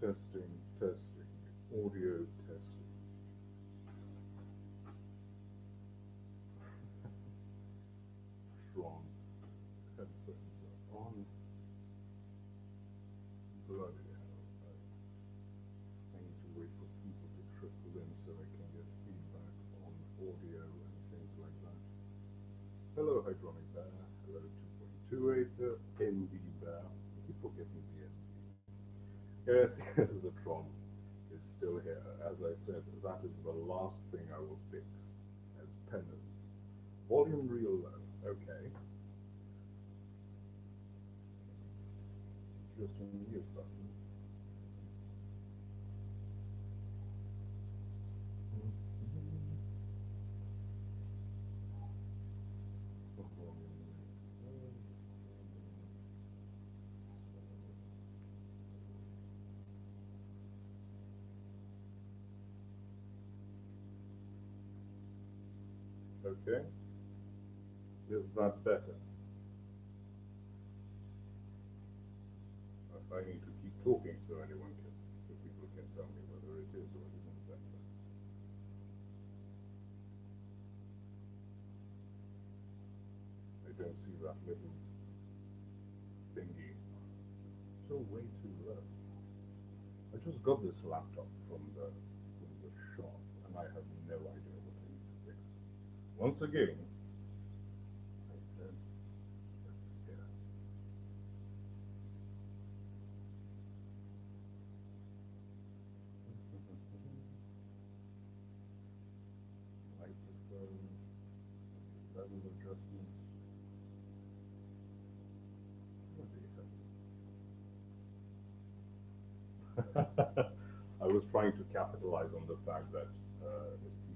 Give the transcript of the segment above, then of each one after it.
Testing, testing, audio testing. Strong headphones are on. Bloody hell. I need to wait for people to trickle in so I can get feedback on audio and things like that. Hello, Hydronic Bear. Hello, 2.28 NB Bear. I keep forgetting the NB. Yes, yes, the Tron is still here. As I said, that is the last thing I will fix as penance. Volume real low. Okay. Just a mute button. Okay. Is that better? If I need to keep talking so so people can tell me whether it is or isn't better. I don't see that little thingy. It's still way too low. I just got this laptop from the shop, and I have no idea what I need to fix. Once again, I said, yeah. Microphone, level adjustments. I was trying to capitalize on the fact that he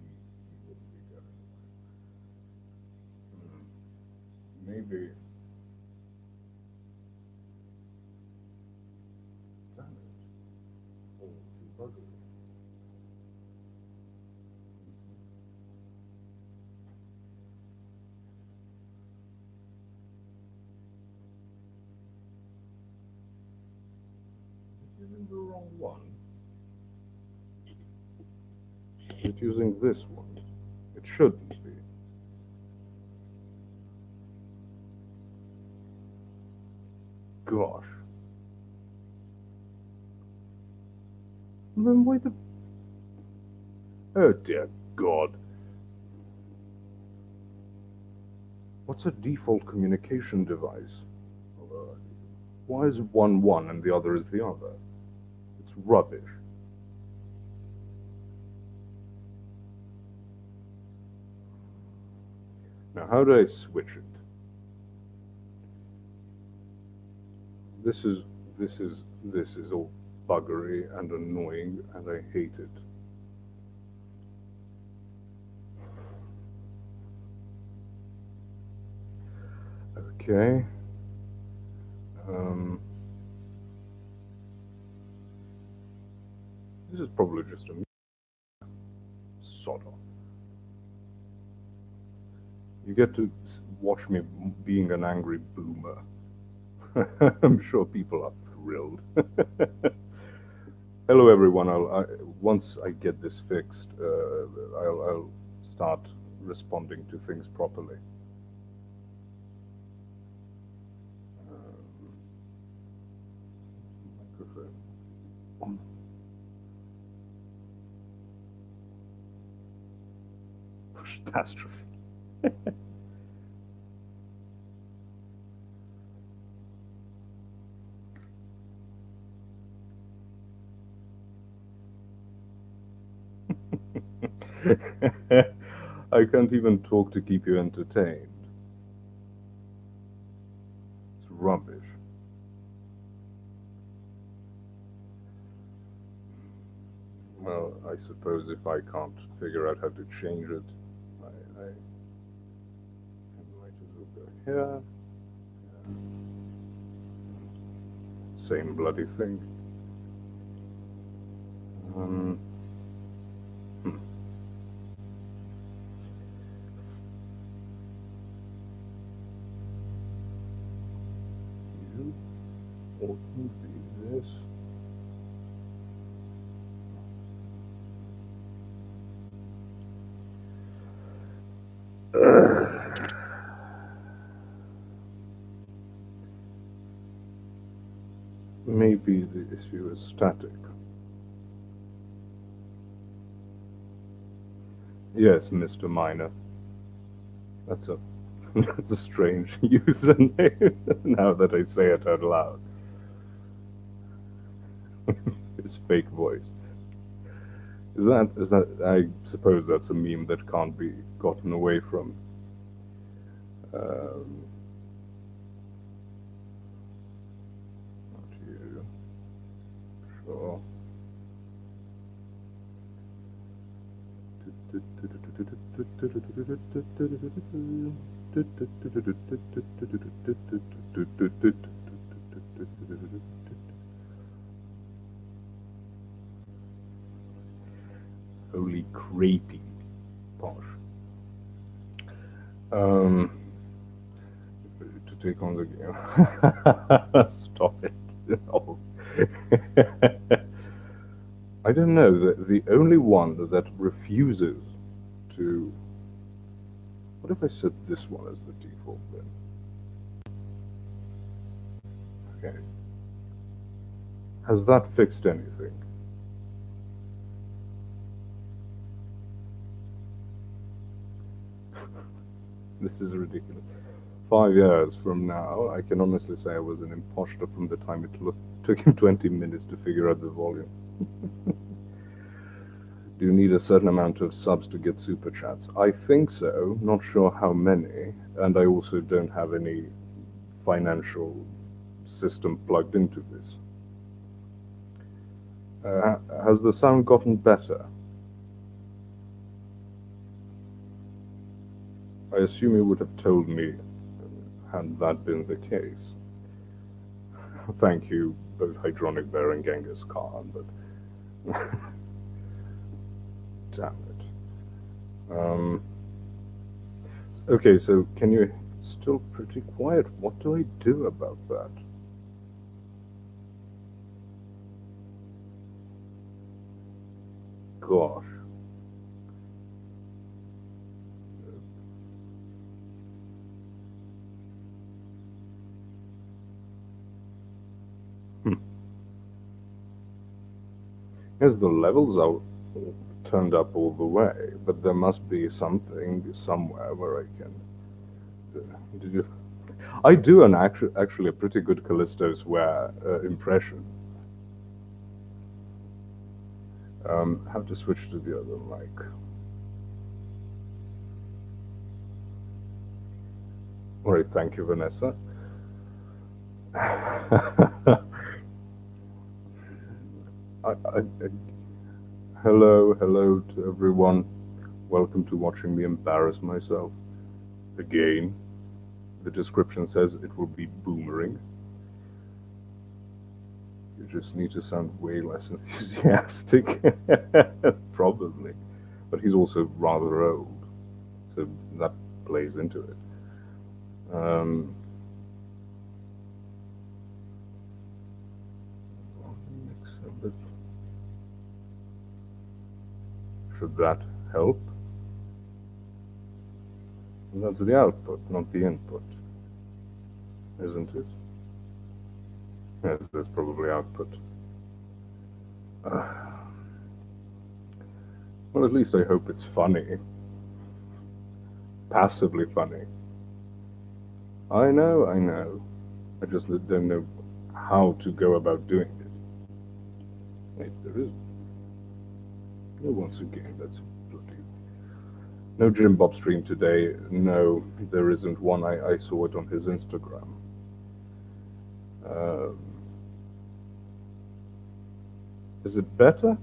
wouldn't be going live. Maybe. Damn it. All too buggery. It's using the wrong one. It's using this one. It shouldn't be. Gosh. Then why the... Oh dear God. What's a default communication device? Why is one one and the other is the other? It's rubbish. Now, how do I switch it? This is all buggery and annoying, and I hate it. Okay. This is probably just a sort of. You get to watch me being an angry boomer. I'm sure people are thrilled. Hello, everyone. Once I get this fixed, I'll start responding to things properly. Microphone on. Catastrophe. I can't even talk to keep you entertained. It's rubbish. Well, I suppose if I can't figure out how to change it, I might as well go here. Same bloody thing. You ought to be this. maybe the issue is static. Yes, Mr. Miner. That's a that's a strange username now that I say it out loud. His fake voice. Is that I suppose that's a meme that can't be gotten away from. Um, not you. Sure. Holy creepy posh. To take on the game. Stop it. Oh. I don't know. The only one that refuses to. What if I set this one as the default then? Okay. Has that fixed anything? This is ridiculous. 5 years from now, I can honestly say I was an imposter from the time it took him 20 minutes to figure out the volume. Do you need a certain amount of subs to get super chats? I think so, not sure how many, and I also don't have any financial system plugged into this. Has the sound gotten better? I assume you would have told me had that been the case. Thank you, both Hydronic Bear and Genghis Khan, but damn it. Okay, so can you still pretty quiet? What do I do about that? Gosh. Yes, the levels are turned up all the way, but there must be something somewhere where I can. Did you? I do actually a pretty good Callisto Swear impression. Have to switch to the other mic. All right, thank you, Vanessa. Hello to everyone. Welcome to watching me embarrass myself again. The description says it will be boomering. You just need to sound way less enthusiastic, probably. But he's also rather old, so that plays into it. Should that help? That's the output, not the input, isn't it? Yes, that's probably output. Well, at least I hope it's funny. Passively funny. I know. I just don't know how to go about doing it. Wait, there is. No, once again, that's bloody. No Jim Bob stream today. No, there isn't one. I saw it on his Instagram. Is it better?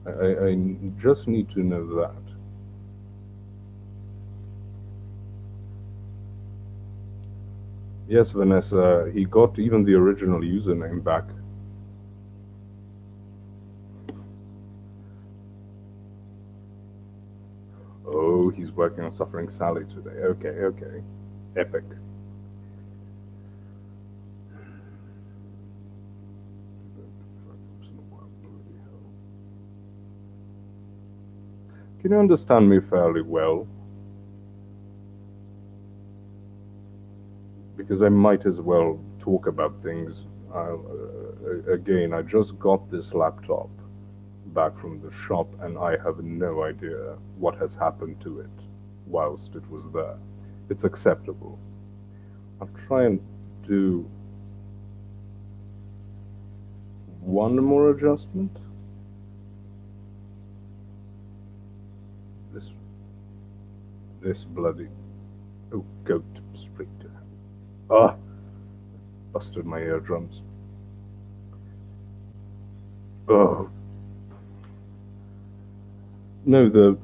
I just need to know that. Yes, Vanessa, he got even the original username back. Oh, he's working on Suffering Sally today. Okay. Epic. Can you understand me fairly well? because I might as well talk about things. Again, I just got this laptop back from the shop, and I have no idea what has happened to it whilst it was there. It's acceptable. I'll try and do one more adjustment. This bloody... Oh, go straight to hell. Ah! Busted my eardrums. Oh. No, the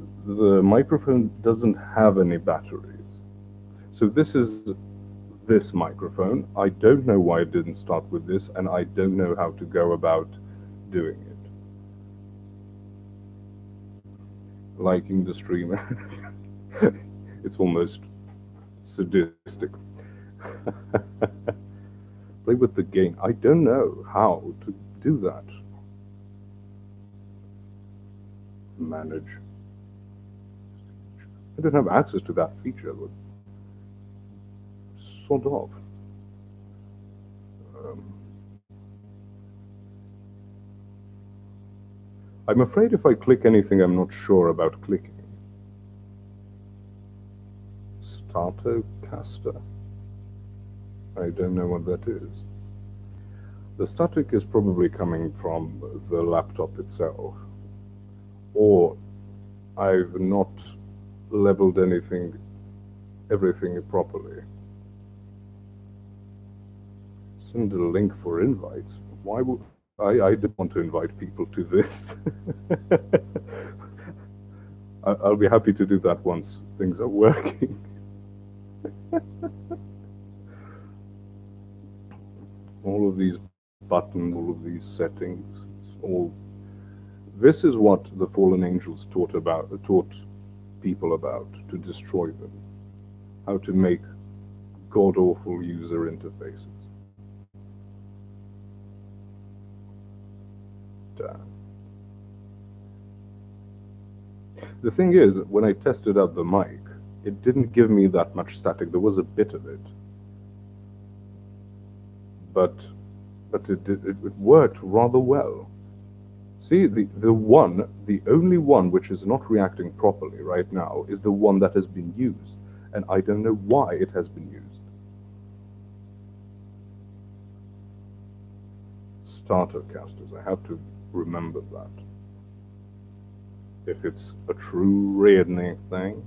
microphone doesn't have any batteries. So this is this microphone. I don't know why it didn't start with this, and I don't know how to go about doing it. Liking the stream. It's almost sadistic. Play with the gain. I don't know how to do that. Manage. I don't have access to that feature, but sort of. I'm afraid if I click anything I'm not sure about clicking. Stratocaster? I don't know what that is. The static is probably coming from the laptop itself, or I've not leveled everything properly. Send a link for invites. Why would I didn't want to invite people to this. I'll be happy to do that once things are working. All of these buttons, all of these settings, it's all. This is what the fallen angels taught people about, to destroy them, how to make god-awful user interfaces. The thing is, when I tested out the mic, it didn't give me that much static. There was a bit of it, but it worked rather well. See, the only one which is not reacting properly right now is the one that has been used, and I don't know why it has been used. Starter casters, I have to remember that. If it's a true redneck thing,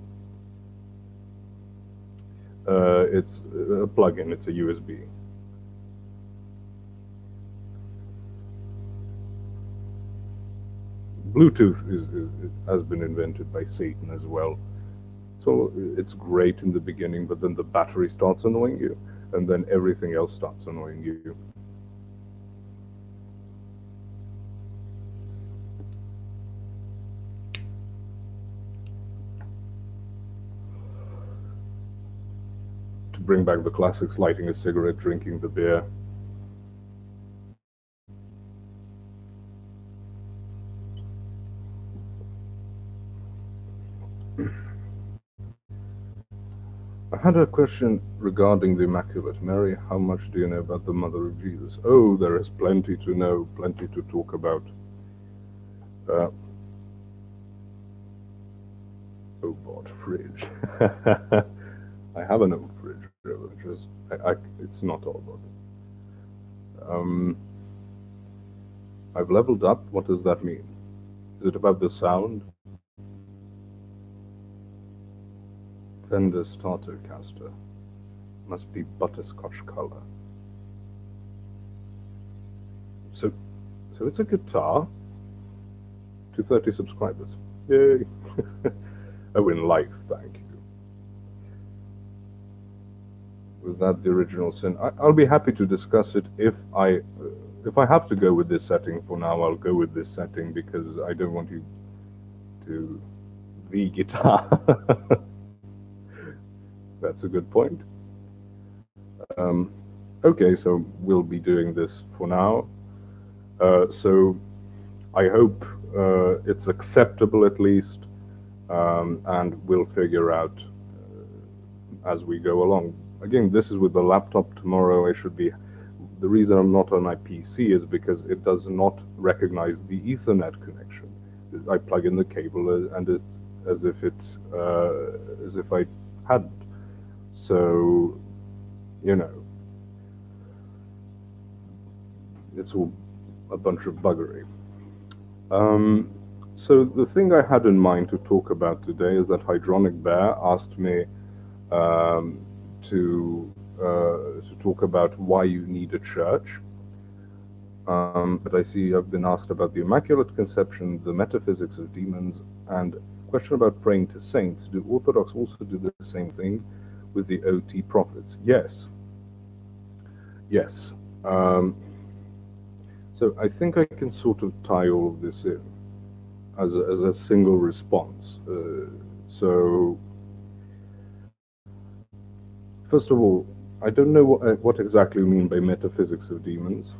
it's a plugin, it's a USB. Bluetooth has been invented by Satan as well. So it's great in the beginning, but then the battery starts annoying you, and then everything else starts annoying you. To bring back the classics, lighting a cigarette, drinking the beer. I had a question regarding the Immaculate Mary. How much do you know about the Mother of Jesus? Oh, there is plenty to know, plenty to talk about. Oh, bought fridge. I have an old fridge, just it's not all about it. I've leveled up. What does that mean? Is it about the sound? Fender starter caster. Must be butterscotch color. So it's a guitar. 230 subscribers. Yay! Oh, in life, thank you. Was that the original sin? I'll be happy to discuss it if I have to go with this setting for now. I'll go with this setting because I don't want you to the guitar. That's a good point. Okay, so we'll be doing this for now. So I hope it's acceptable at least, and we'll figure out as we go along. again, this is with the laptop. Tomorrow I should be. The reason I'm not on my PC is because it does not recognize the Ethernet connection. I plug in the cable and it's as if as if I hadn't. So, you know, it's all a bunch of buggery. So the thing I had in mind to talk about today is that Hydronic Bear asked me um, to talk about why you need a church. But I see I've been asked about the Immaculate Conception, the metaphysics of demons, and a question about praying to saints. Do Orthodox also do the same thing with the OT prophets? Yes. Yes. Um, so I think I can sort of tie all of this in as a single response. So, first of all, I don't know what exactly you mean by metaphysics of demons.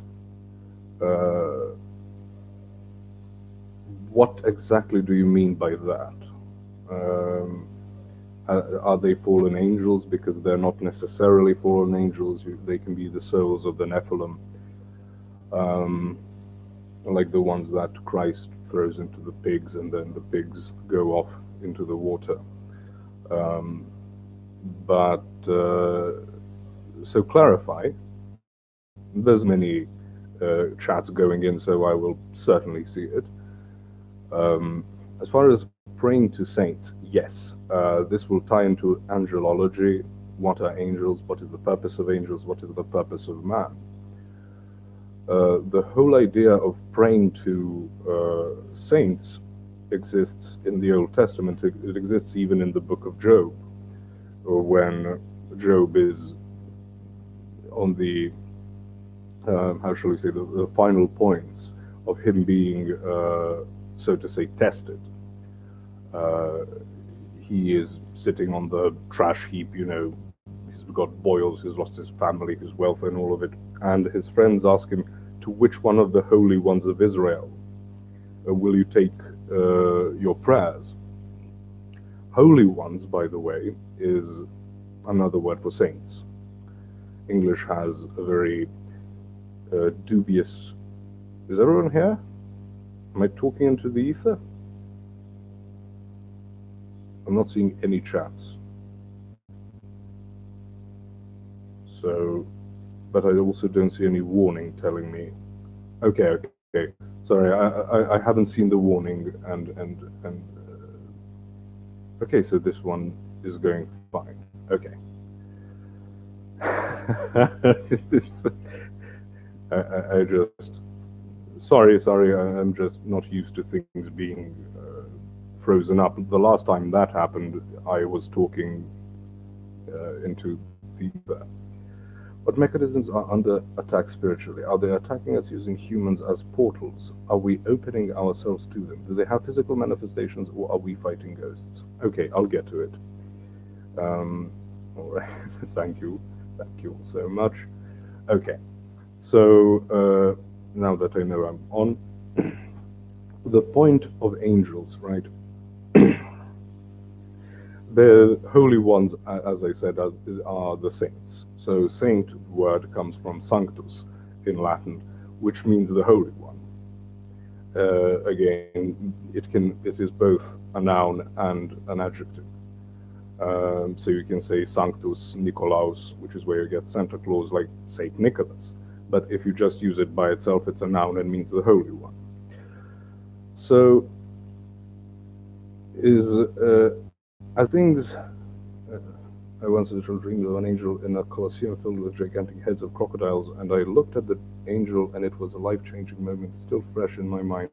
Uh, what exactly do you mean by that? Um, are they fallen angels? Because they're not necessarily fallen angels. They can be the souls of the Nephilim, um, like the ones that Christ throws into the pigs, and then the pigs go off into the water. Um, but so clarify. There's many chats going in, so I will certainly see it. As far as praying to saints, yes, this will tie into angelology. What are angels? What is the purpose of angels? What is the purpose of man? The whole idea of praying to saints exists in the Old Testament. It exists even in the book of Job, or when Job is on the how shall we say, the final points of him being, so to say, tested. Uh, he is sitting on the trash heap, he's got boils, he's lost his family, his wealth, and all of it. And his friends ask him, to which one of the holy ones of Israel will you take your prayers? Holy ones, by the way, is another word for saints. English has a very dubious. Is everyone here? Am I talking into the ether? I'm not seeing any chats. So, but I also don't see any warning telling me. Okay. Sorry, I haven't seen the warning, and okay, so this one is going fine. Okay. I just sorry. I'm just not used to things being frozen up. The last time that happened, I was talking into the ether. What mechanisms are under attack spiritually? Are they attacking us using humans as portals? Are we opening ourselves to them? Do they have physical manifestations, or are we fighting ghosts? Okay, I'll get to it. All right. Thank you all so much. Okay, so now that I know I'm on, the point of angels, right? The holy ones, as I said, are the saints. So saint word comes from sanctus in Latin, which means the holy one. Again, it is both a noun and an adjective. So you can say Sanctus Nicolaus, which is where you get Santa Claus, like Saint Nicholas. But if you just use it by itself, it's a noun and means the holy one. So as things. I once had a dream of an angel in a colosseum filled with gigantic heads of crocodiles, and I looked at the angel, and it was a life-changing moment, still fresh in my mind.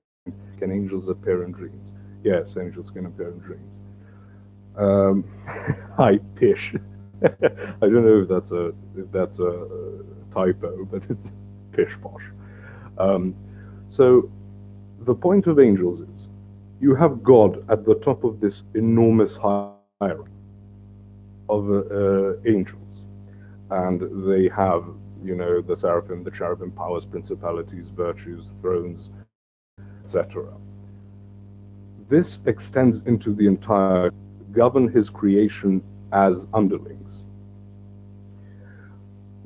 Can angels appear in dreams? Yes, angels can appear in dreams. Hi, Pish. I don't know if that's a typo, but it's pish posh. So the point of angels is you have God at the top of this enormous hierarchy of angels, and they have, the seraphim, the cherubim, powers, principalities, virtues, thrones, etc. This extends into the entire, govern his creation as underlings.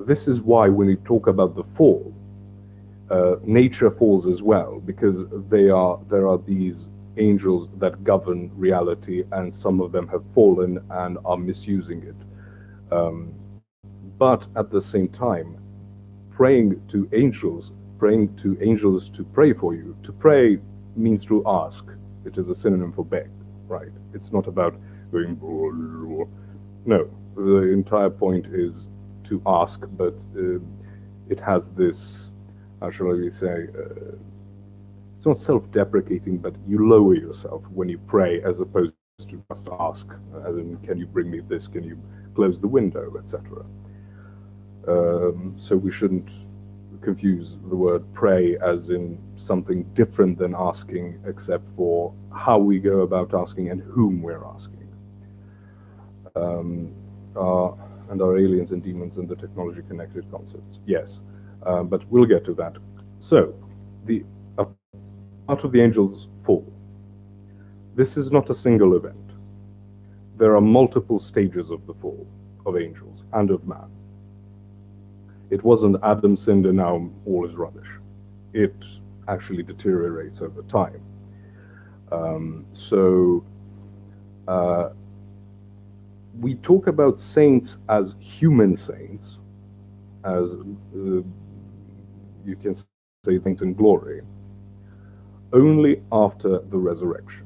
this is why when we talk about the fall, nature falls as well, because there are these angels that govern reality, and some of them have fallen and are misusing it. But at the same time, praying to angels to pray for you. To pray means to ask. It is a synonym for beg, right? It's not about going. No, the entire point is to ask, but it has this, how shall we say, it's not self-deprecating, but you lower yourself when you pray as opposed to just ask, as in, can you bring me this, can you close the window, etc. So we shouldn't confuse the word pray as in something different than asking, except for how we go about asking and whom we're asking. And our aliens and demons and the technology connected concepts. Yes, but we'll get to that. So, the part of the angels fall. This is not a single event. There are multiple stages of the fall of angels and of man. It wasn't Adam sinned and now all is rubbish. It actually deteriorates over time. We talk about saints as human saints, as you can say things in glory, only after the resurrection.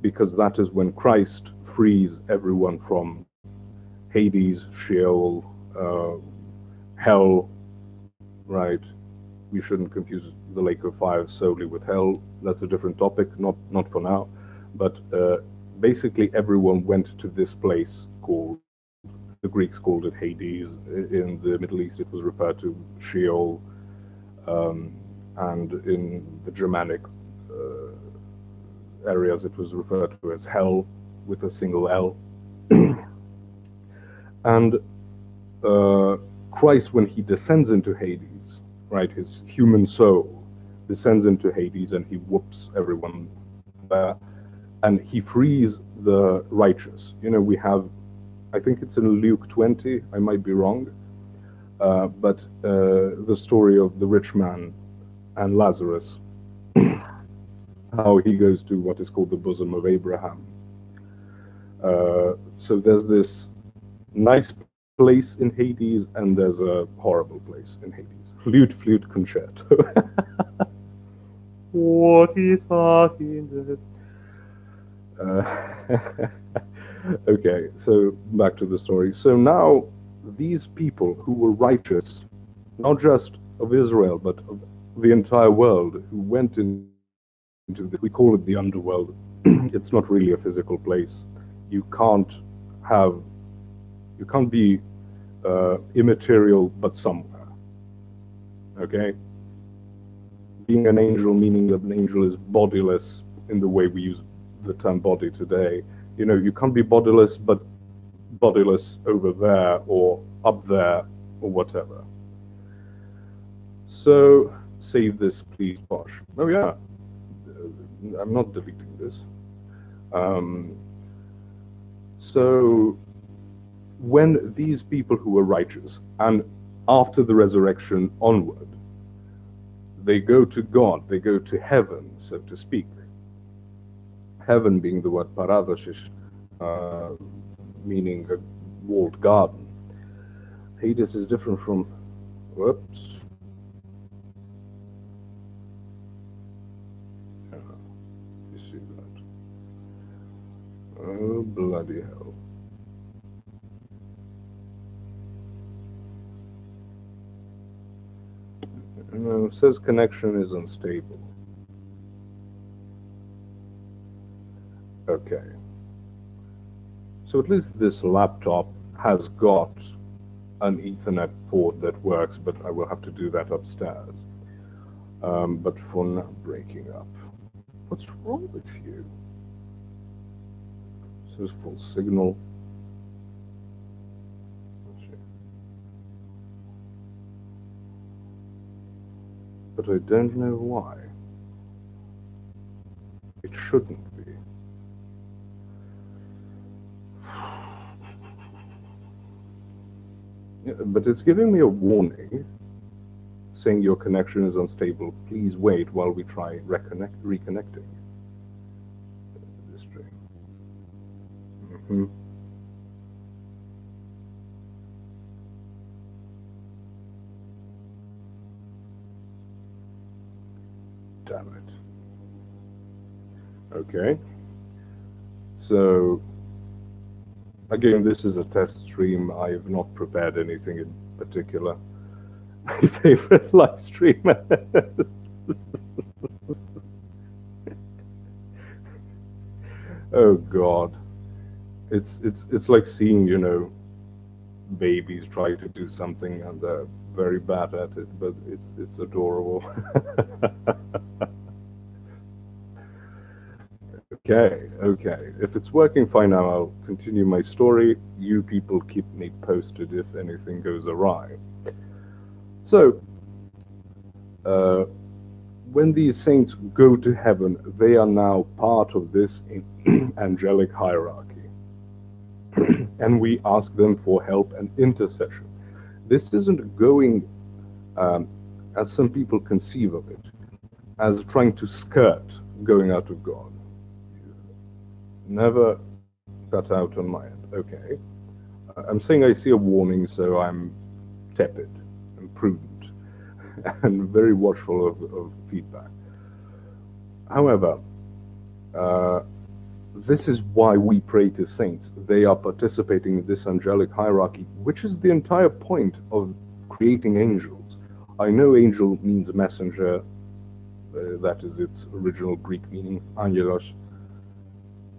Because that is when Christ frees everyone from Hades, Sheol, hell, right? We shouldn't confuse the lake of fire solely with hell. That's a different topic, not for now. But basically everyone went to this place called, the Greeks called it Hades. In the Middle East it was referred to Sheol, and in the Germanic areas it was referred to as hell with a single L. And Christ, when he descends into Hades, right, his human soul descends into Hades and he whoops everyone there, and he frees the righteous. You know, we have, I think it's in Luke 20, I might be wrong, but the story of the rich man and Lazarus, how he goes to what is called the bosom of Abraham. So there's this nice place in Hades and there's a horrible place in Hades. Flute concerto. What is fucking okay, so back to the story. So now these people who were righteous, not just of Israel, but of the entire world, who went into the, we call it the underworld. It's not really a physical place. You can't be immaterial but somewhere. Okay? Being an angel, meaning that an angel is bodiless in the way we use the term body today. You know, you can't be bodiless but bodiless over there or up there or whatever. So, save this please, Bosch. Oh yeah, I'm not deleting this. So, when these people who were righteous, and after the resurrection onward, they go to God, they go to heaven, so to speak. Heaven being the word paradoshish, meaning a walled garden. Hades is different from, whoops. You see that? Oh, bloody hell. No, it says connection is unstable. Okay. So at least this laptop has got an Ethernet port that works, but I will have to do that upstairs. But for now, breaking up. What's wrong with you? This is full signal. But I don't know why. It shouldn't be. Yeah, but it's giving me a warning, saying your connection is unstable. Please wait while we try reconnecting this stream. Mm-hmm. Damn it. Okay. So, again, this is a test stream. I have not prepared anything in particular. My favorite live stream. Oh God. It's like seeing, babies try to do something and they're very bad at it, but it's adorable. Okay. If it's working fine now, I'll continue my story. You people keep me posted if anything goes awry. So, uh, when these saints go to heaven, they are now part of this angelic hierarchy. And we ask them for help and intercession. This isn't going, as some people conceive of it, as trying to skirt going out of God. Never cut out on my end. Okay. I'm saying I see a warning, so I'm tepid and prudent and very watchful of feedback. However, uh, this is why we pray to saints. They are participating in this angelic hierarchy, which is the entire point of creating angels. I know angel means messenger, that is its original Greek meaning, angelos.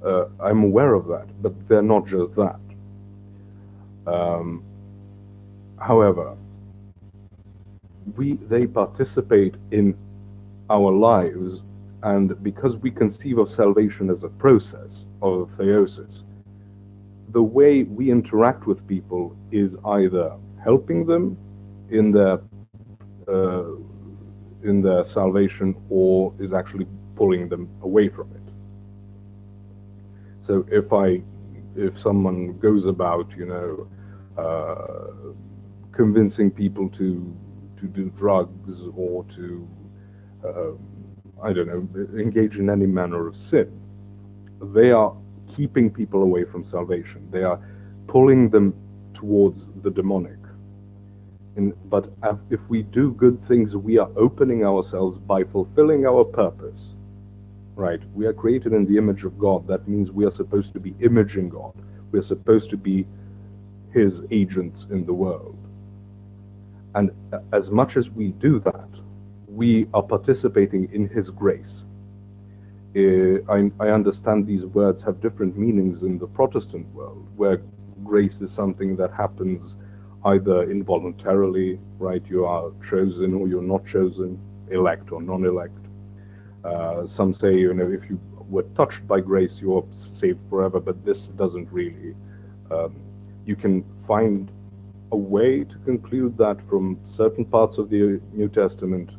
I'm aware of that, but they're not just that. However, they participate in our lives, and because we conceive of salvation as a process of theosis, the way we interact with people is either helping them in their uh, salvation, or is actually pulling them away from it. So if someone goes about, convincing people to do drugs or to I don't know, engage in any manner of sin, they are keeping people away from salvation. They are pulling them towards the demonic. But if we do good things, we are opening ourselves by fulfilling our purpose. Right? We are created in the image of God. That means we are supposed to be imaging God. We are supposed to be His agents in the world. And as much as we do that, we are participating in His grace. I understand these words have different meanings in the Protestant world, where grace is something that happens either involuntarily, right? You are chosen or you're not chosen, elect or non-elect. Some say, if you were touched by grace, you're saved forever, but this doesn't really. You can find a way to conclude that from certain parts of the New Testament,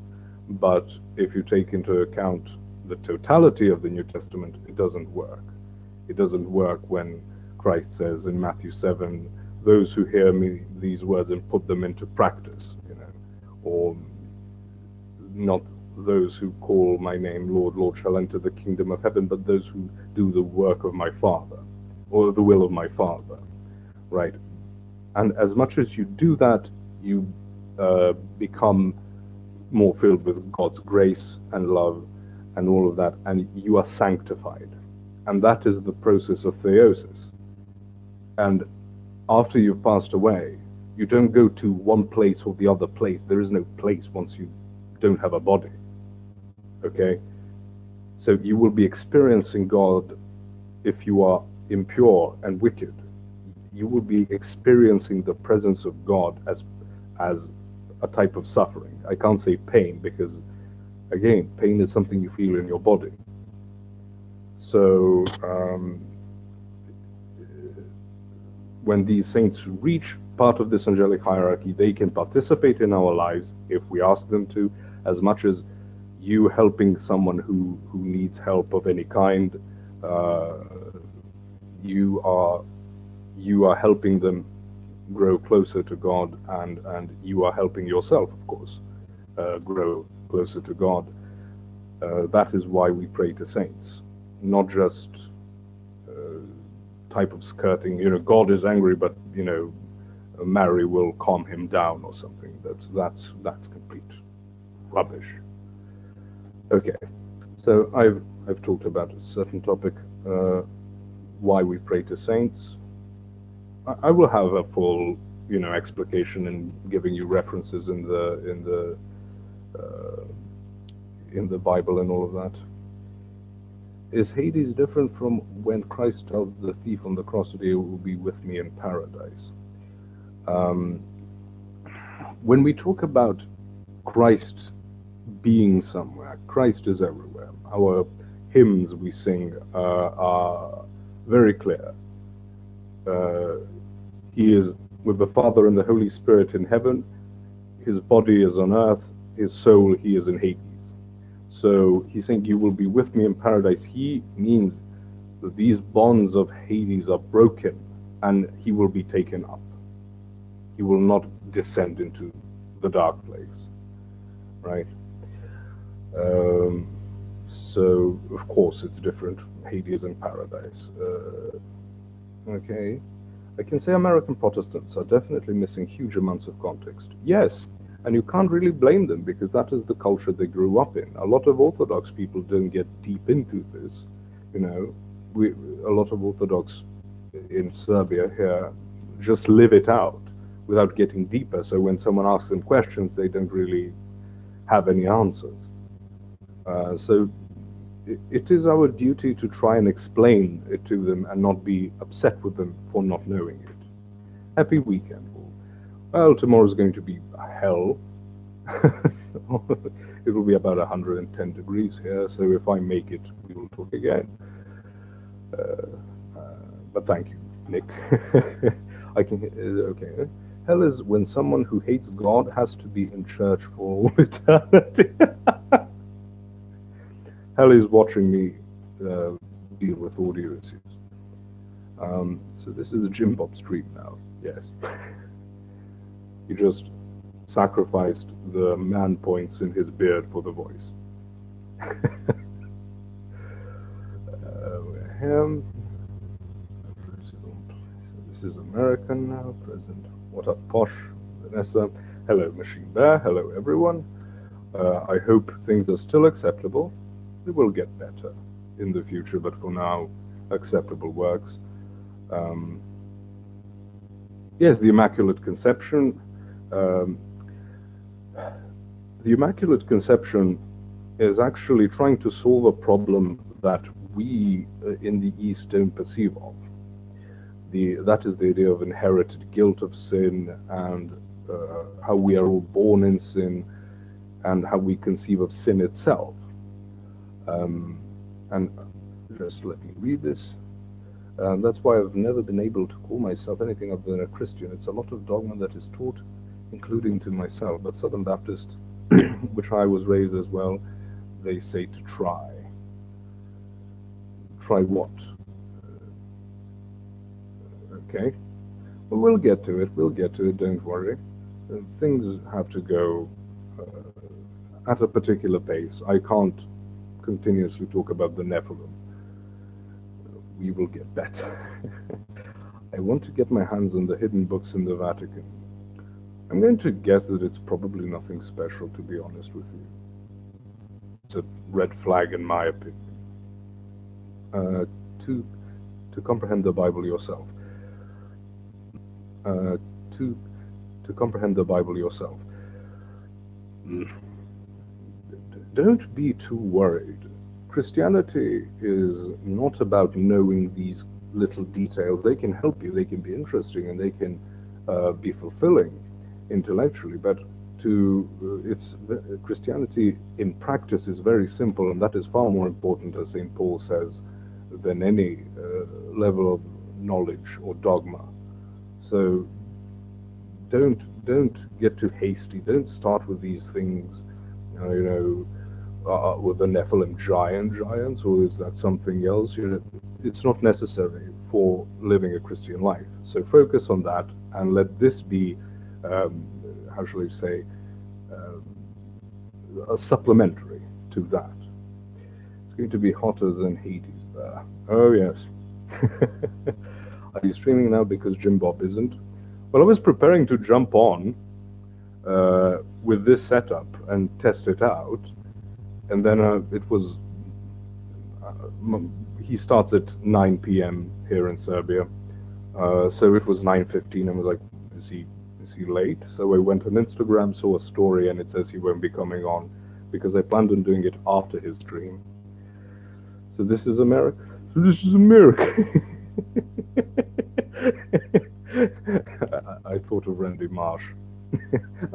but if you take into account the totality of the New Testament, it doesn't work. It doesn't work when Christ says in Matthew 7, those who hear me these words and put them into practice, or not those who call my name Lord, Lord shall enter the kingdom of heaven, but those who do the work of my Father, or the will of my Father, right? And as much as you do that, you become more filled with God's grace and love and all of that, and you are sanctified. And that is the process of theosis. And after you've passed away, you don't go to one place or the other place. There is no place once you don't have a body. Okay? So you will be experiencing God if you are impure and wicked. You will be experiencing the presence of God as a type of suffering. I can't say pain because, again, pain is something you feel in your body. So when these saints reach part of this angelic hierarchy, they can participate in our lives if we ask them to, as much as you helping someone who needs help of any kind. You are helping them grow closer to God, and you are helping yourself, of course, grow closer to God. That is why we pray to saints, not just type of skirting. God is angry, but Mary will calm him down or something. That's complete rubbish. Okay, so I've talked about a certain topic, why we pray to saints. I will have a full explication and giving you references in the Bible and all of that. Is Hades different from when Christ tells the thief on the cross that he will be with me in paradise? When we talk about Christ being somewhere, Christ is everywhere. Our hymns we sing are very clear. He is with the Father and the Holy Spirit in heaven. His body is on earth. His soul, he is in Hades. So he's saying, you will be with me in paradise. He means that these bonds of Hades are broken and he will be taken up. He will not descend into the dark place, right? So, of course, it's different. Hades and paradise. Okay. I can say American Protestants are definitely missing huge amounts of context. Yes, and you can't really blame them because that is the culture they grew up in. A lot of Orthodox people don't get deep into this. A lot of Orthodox in Serbia here just live it out without getting deeper. So when someone asks them questions, they don't really have any answers. So it is our duty to try and explain it to them and not be upset with them for not knowing it. Happy weekend. Well, tomorrow's going to be hell. It will be about 110 degrees here, so if I make it, we will talk again. But thank you, Nick. I can. Okay. Hell is when someone who hates God has to be in church for all eternity. Hell is watching me deal with audio issues. So this is a Jim Bob stream now. Yes. He just sacrificed the man points in his beard for the voice. Him. This is American now. President. What up, Posh? Vanessa. Hello, Machine Bear. Hello, everyone. I hope things are still acceptable. It will get better in the future, but for now, acceptable works. Yes, the Immaculate Conception. The Immaculate Conception is actually trying to solve a problem that we in the East don't perceive of. That is the idea of inherited guilt of sin and how we are all born in sin and how we conceive of sin itself. And just let me read this. That's why I've never been able to call myself anything other than a Christian. It's a lot of dogma that is taught, including to myself. But Southern Baptist, which I was raised as well, they say to try. Try what? Okay. Well, we'll get to it. We'll get to it. Don't worry. Things have to go at a particular pace. I can't continuously talk about the Nephilim. We will get better. I want to get my hands on the hidden books in the Vatican. I'm going to guess that it's probably nothing special, to be honest with you. It's a red flag in my opinion. To comprehend the Bible yourself. To comprehend the Bible yourself. Don't be too worried. Christianity is not about knowing these little details. They can help you, they can be interesting, and they can be fulfilling intellectually, but Christianity in practice is very simple, and that is far more important, as St. Paul says, than any level of knowledge or dogma. So don't get too hasty. Don't start with these things, with the Nephilim giants, or is that something else? It's not necessary for living a Christian life. So focus on that. and let this be, how shall I say, a supplementary to that. It's going to be hotter than Hades there. Oh, yes. Are you streaming now because Jim Bob isn't? Well, I was preparing to jump on with this setup and test it out, and then it was. He starts at 9 p.m. here in Serbia, so it was 9:15, and was like, is he late? So I went on Instagram, saw a story, and it says he won't be coming on because I planned on doing it after his stream. So this is America. So this is America. I thought of Randy Marsh.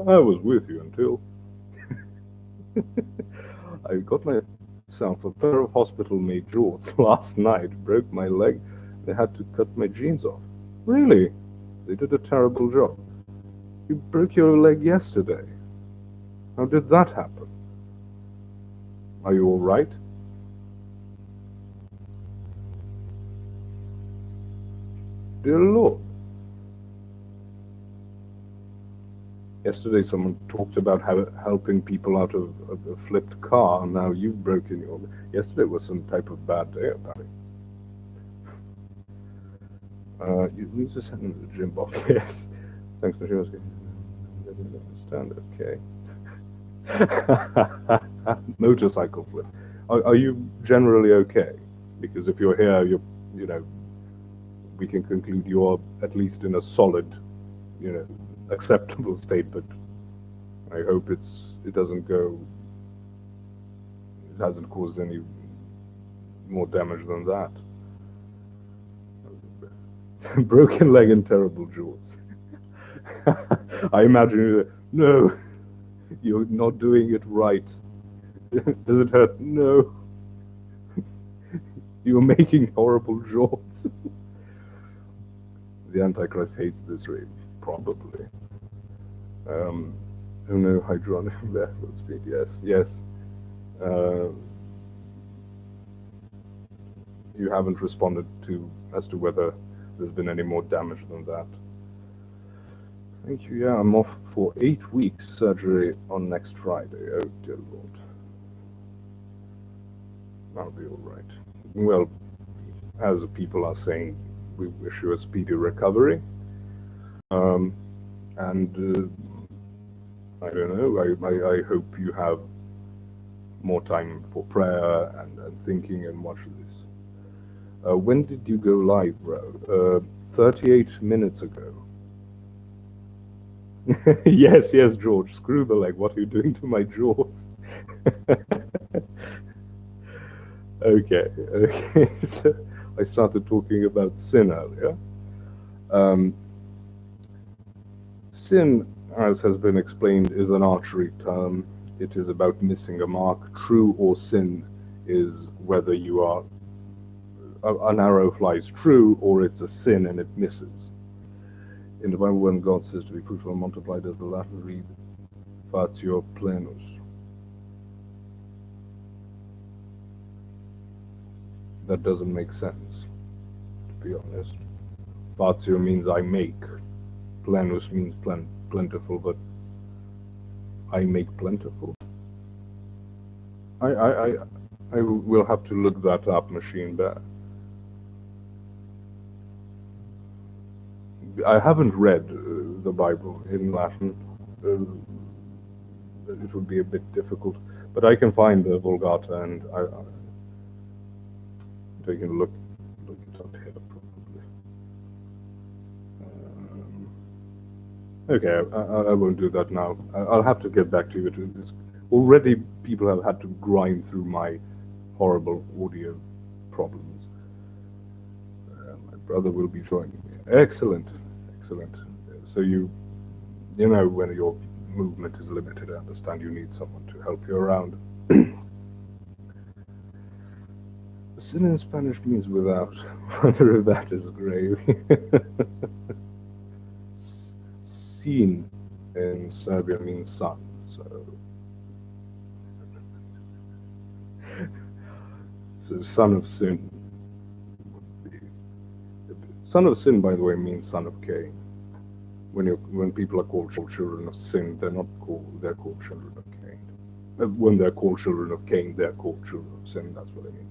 I was with you until I got myself a pair of hospital-made jorts last night, broke my leg. They had to cut my jeans off. Really? They did a terrible job. You broke your leg yesterday. How did that happen? Are you all right? Dear Lord. Yesterday someone talked about helping people out of a flipped car, and now you've broken your... Yesterday was some type of bad day, apparently. You need to send them to the gym box. Yes. Thanks for sharing. I didn't understand. Okay. Motorcycle flip. Are you generally okay? Because if you're here, we can conclude you're at least in a solid, acceptable state. But I hope it hasn't caused any more damage than that. Broken leg and terrible jorts. I imagine you. No, you're not doing it right. Does it hurt? No. You're making horrible jorts. The Antichrist hates this rave, probably. Oh no, hydronic barefoot speed. Yes. You haven't responded as to whether there's been any more damage than that. Thank you. Yeah, I'm off for 8 weeks surgery on next Friday. Oh dear Lord. I'll be all right. Well, as people are saying, we wish you a speedy recovery. And I don't know. I hope you have more time for prayer and thinking and watch this. When did you go live, bro? 38 minutes ago. Yes, George. Screw the leg. What are you doing to my jaws? Okay. So I started talking about sin earlier. Sin, as has been explained, is an archery term. It is about missing a mark. True or sin is whether you are an arrow flies true or it's a sin and it misses. In the Bible, when God says to be fruitful and multiply, does the Latin read fatio plenus? That doesn't make sense, to be honest. Fatio means I make. Plenus means plentiful, but I make plentiful. I will have to look that up, Machine Bear. I haven't read the Bible in Latin. It would be a bit difficult, but I can find the Vulgata, and I'm taking a look it up here probably. Okay, I won't do that now. I'll have to get back to you. Already people have had to grind through my horrible audio problems. My brother will be joining me. Excellent. So you know when your movement is limited, I understand you need someone to help you around. Sin in Spanish means without. I wonder if that is grave. Sin in Serbian means sun, so son of sin would be... Son of sin, by the way, means son of Cain. when people are called children of sin, they're called children of Cain. When they're called children of Cain, they're called children of sin. That's what I mean.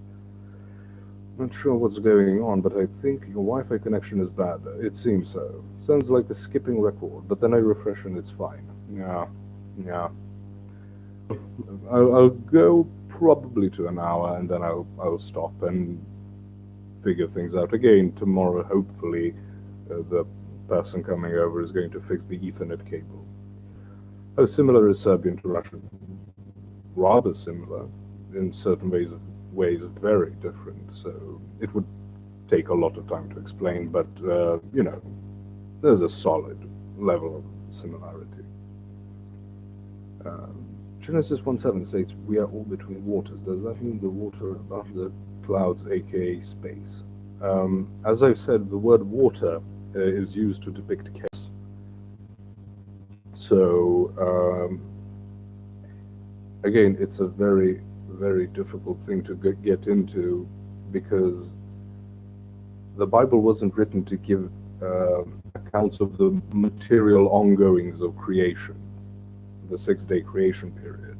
Not sure what's going on, but I think your Wi-Fi connection is bad. It seems so. Sounds like a skipping record, but then I refresh and it's fine. Yeah. I'll go probably to an hour, and then I'll stop and figure things out again. Tomorrow, hopefully, the person coming over is going to fix the Ethernet cable. How similar is Serbian to Russian? Rather similar. In certain ways very different. So it would take a lot of time to explain, but you know, there's a solid level of similarity. Genesis 1:7 states, "We are all between waters." Does that mean the water above the clouds, aka space? As I've said, the word water is used to depict chaos. So again, it's a very, very difficult thing to get into, because the Bible wasn't written to give accounts of the material ongoings of creation, the 6-day creation period.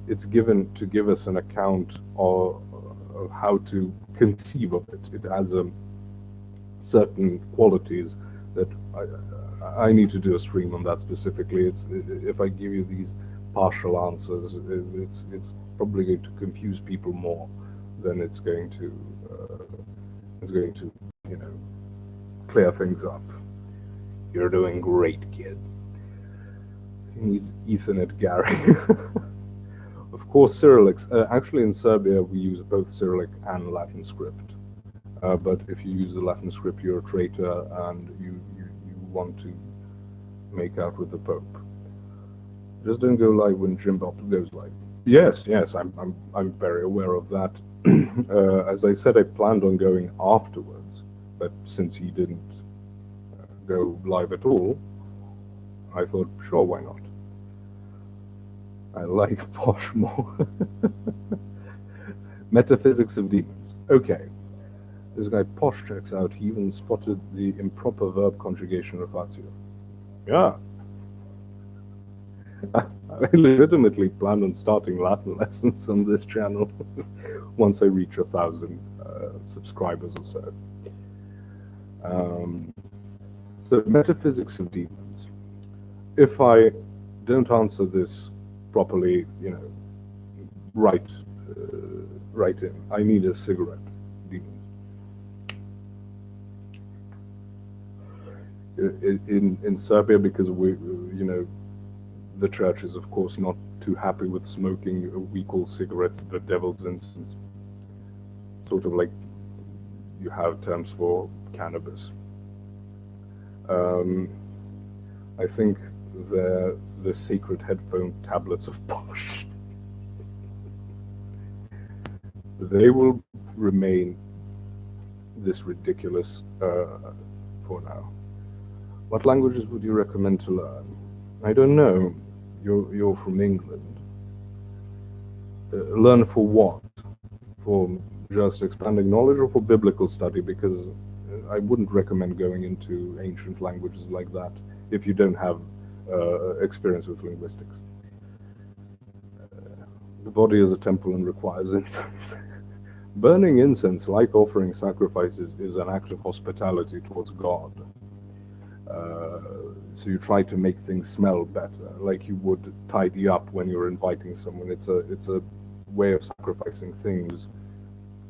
It's given to give us an account of how to conceive of it. It has certain qualities that I need to do a stream on that specifically. If I give you these partial answers, it's probably going to confuse people more than it's going to you know, clear things up. You're doing great, kid. He's Ethernet Gary. Of course, Cyrillic. Actually, in Serbia, we use both Cyrillic and Latin script. But if you use the Latin script, you're a traitor, and you want to make out with the Pope. Just don't go live when Jim Bob goes live. Yes, I'm very aware of that. As I said, I planned on going afterwards, but since he didn't go live at all, I thought, sure, why not? I like Posh more. Metaphysics of Demons. Okay. This guy Posh checks out. He even spotted the improper verb conjugation refatio. Yeah. I legitimately plan on starting Latin lessons on this channel once I reach 1,000 subscribers or so. So, Metaphysics of Demons. If I don't answer this properly, you know, right in, I need a cigarette, demons. In Serbia, because you know, the church is of course not too happy with smoking. We call cigarettes the devil's incense. Sort of like you have terms for cannabis. I think they're the secret headphone tablets of Posh. They will remain this ridiculous for now. What languages would you recommend to learn? I don't know. You're from England. Learn for what? For just expanding knowledge, or for biblical study? Because I wouldn't recommend going into ancient languages like that if you don't have experience with linguistics. The body is a temple and requires incense. Burning incense, like offering sacrifices, is an act of hospitality towards God. So you try to make things smell better, like you would tidy up when you're inviting someone. It's a way of sacrificing things,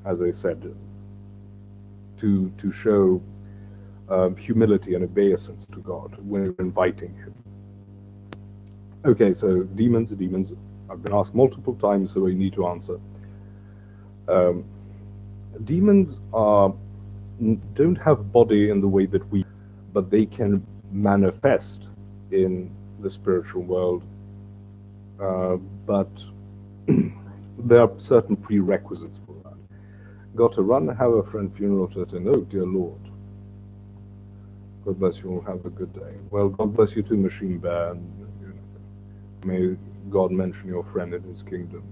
as I said, to show humility and obeisance to God when you're inviting Him. Okay, so demons. I've been asked multiple times, so I need to answer. Demons don't have body in the way that we, but they can manifest in the spiritual world. But there are certain prerequisites for that. Got to run, have a friend funeral to attend. Oh dear Lord. God bless you all. Have a good day. Well, God bless you too, Machine Bear, and you know, may God mention your friend in His kingdom.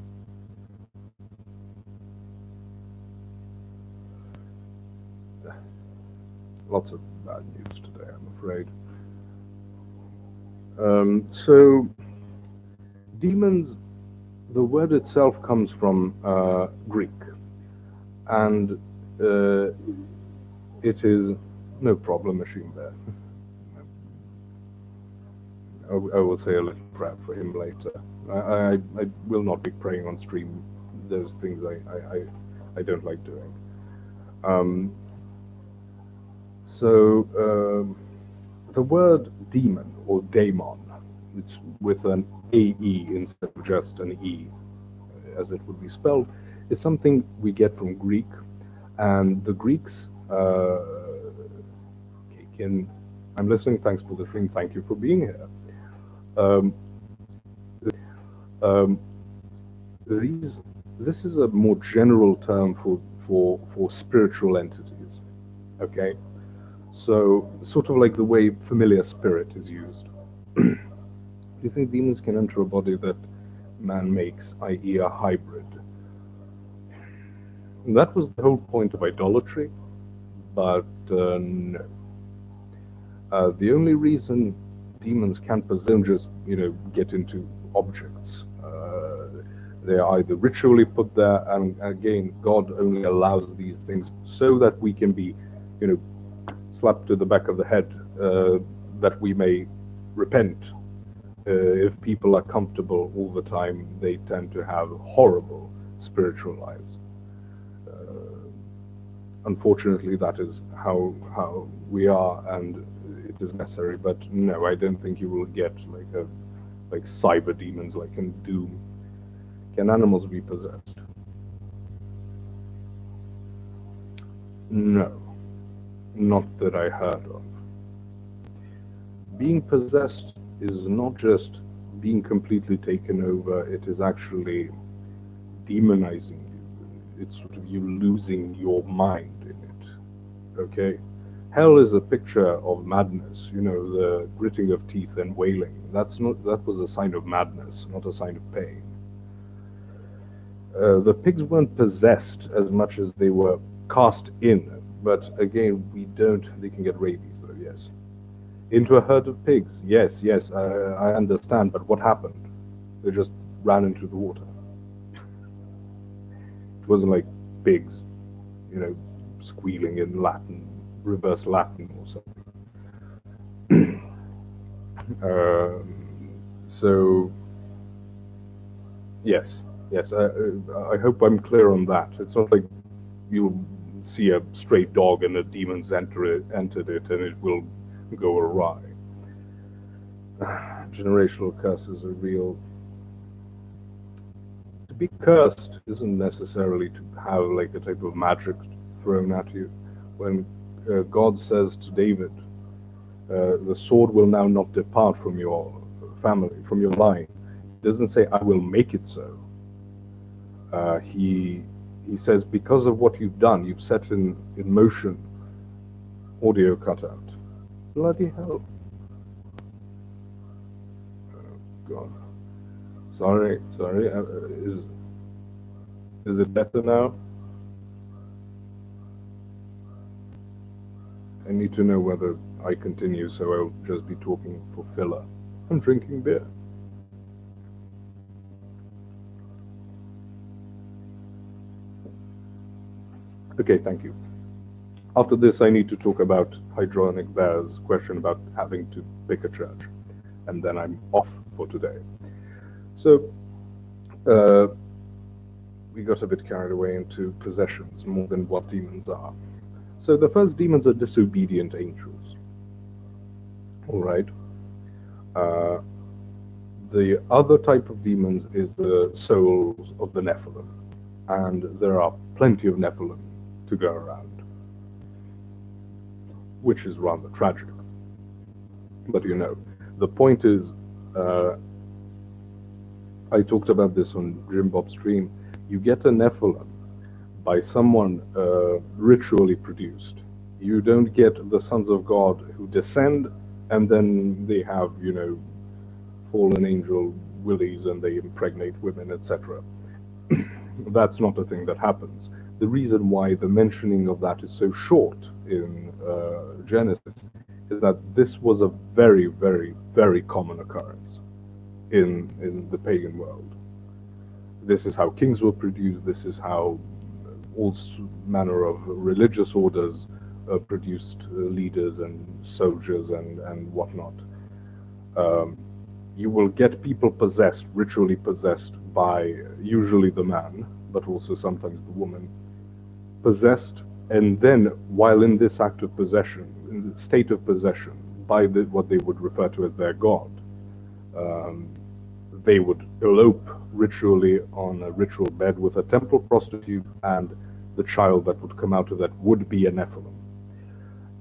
Lots of bad news today, I'm afraid. Right. So demons, the word itself comes from Greek, and it is no problem, machine bear. I will say a little prayer for him later. I will not be praying on stream. Those things I don't like doing. So the word demon or daemon, it's with an AE instead of just an E, as it would be spelled, is something we get from Greek. And the Greeks, I'm listening, thanks for the stream, thank you for being here. This is a more general term for spiritual entities, okay? So, sort of like the way familiar spirit is used. Do you think demons can enter a body that man makes, i.e. a hybrid? And that was the whole point of idolatry, but no. The only reason demons can't just, get into objects. They are either ritually put there, and again, God only allows these things so that we can be, slapped to the back of the head, that we may repent. If people are comfortable all the time, they tend to have horrible spiritual lives. Unfortunately, that is how we are, and it is necessary. But no, I don't think you will get like cyber demons like in Doom. Can animals be possessed? No, not that I heard of. Being possessed is not just being completely taken over, it is actually demonizing you. It's sort of you losing your mind in it, okay? Hell is a picture of madness, the gritting of teeth and wailing. That was a sign of madness, not a sign of pain. The pigs weren't possessed as much as they were cast in, but again, they can get rabies though, yes. Into a herd of pigs, yes, I understand, but what happened? They just ran into the water. It wasn't like pigs, squealing in Latin, reverse Latin or something. So, yes, I hope I'm clear on that. It's not like you'll see a stray dog and a demon's entered it and it will go awry. Generational curses are real. To be cursed isn't necessarily to have like a type of magic thrown at you. When God says to David, the sword will now not depart from your family, from your line, he doesn't say, I will make it so. He says, because of what you've done, you've set in motion audio cutout. Bloody hell. Oh, God. Sorry. Is it better now? I need to know whether I continue, so I'll just be talking for filler. I'm drinking beer. Okay, thank you. After this, I need to talk about Hydronic Bear's question about having to pick a church, and then I'm off for today. So, we got a bit carried away into possessions more than what demons are. So the first demons are disobedient angels. All right. The other type of demons is the souls of the Nephilim, and there are plenty of Nephilim to go around, which is rather tragic. But the point is, I talked about this on Jim Bob's stream, you get a Nephilim by someone ritually produced. You don't get the sons of God who descend and then they have, fallen angel willies and they impregnate women, etc. That's not a thing that happens. The reason why the mentioning of that is so short in Genesis is that this was a very, very, very common occurrence in the pagan world. This is how kings were produced. This is how all manner of religious orders produced leaders and soldiers and whatnot. Um, you will get people possessed, ritually possessed by usually the man, but also sometimes the woman, possessed, and then while in this act of possession, in the state of possession, by what they would refer to as their god, um, they would elope ritually on a ritual bed with a temple prostitute, and the child that would come out of that would be a Nephilim.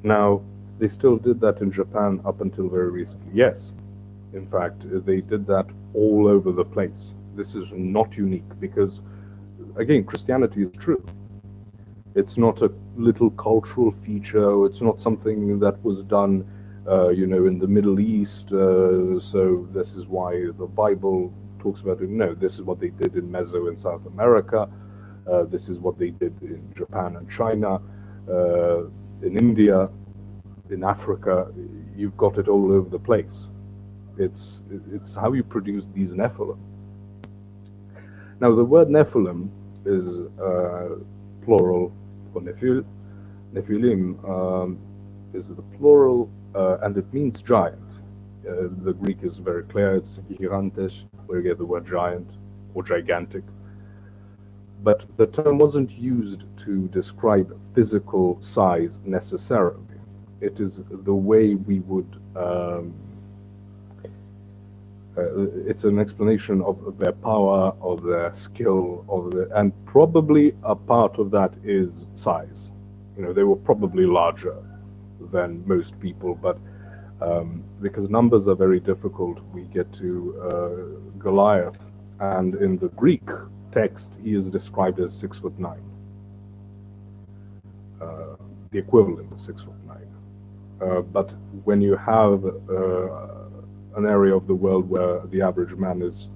Now, they still did that in Japan up until very recently. Yes, in fact, they did that all over the place. This is not unique because, again, Christianity is true. It's not a little cultural feature. It's not something that was done, in the Middle East. So this is why the Bible talks about it. No, this is what they did in Meso in South America. This is what they did in Japan and China, in India, in Africa. You've got it all over the place. It's how you produce these Nephilim. Now, the word Nephilim is plural for Nephilim is the plural, and it means giant. The Greek is very clear. It's gigantes, where you get the word giant or gigantic. But the term wasn't used to describe physical size necessarily. It is the way we would. It's an explanation of their power, of their skill, and probably a part of that is size. They were probably larger than most people, but because numbers are very difficult, we get to Goliath, and in the Greek text, he is described as 6'9", the equivalent of 6'9". But when you have an area of the world where the average man is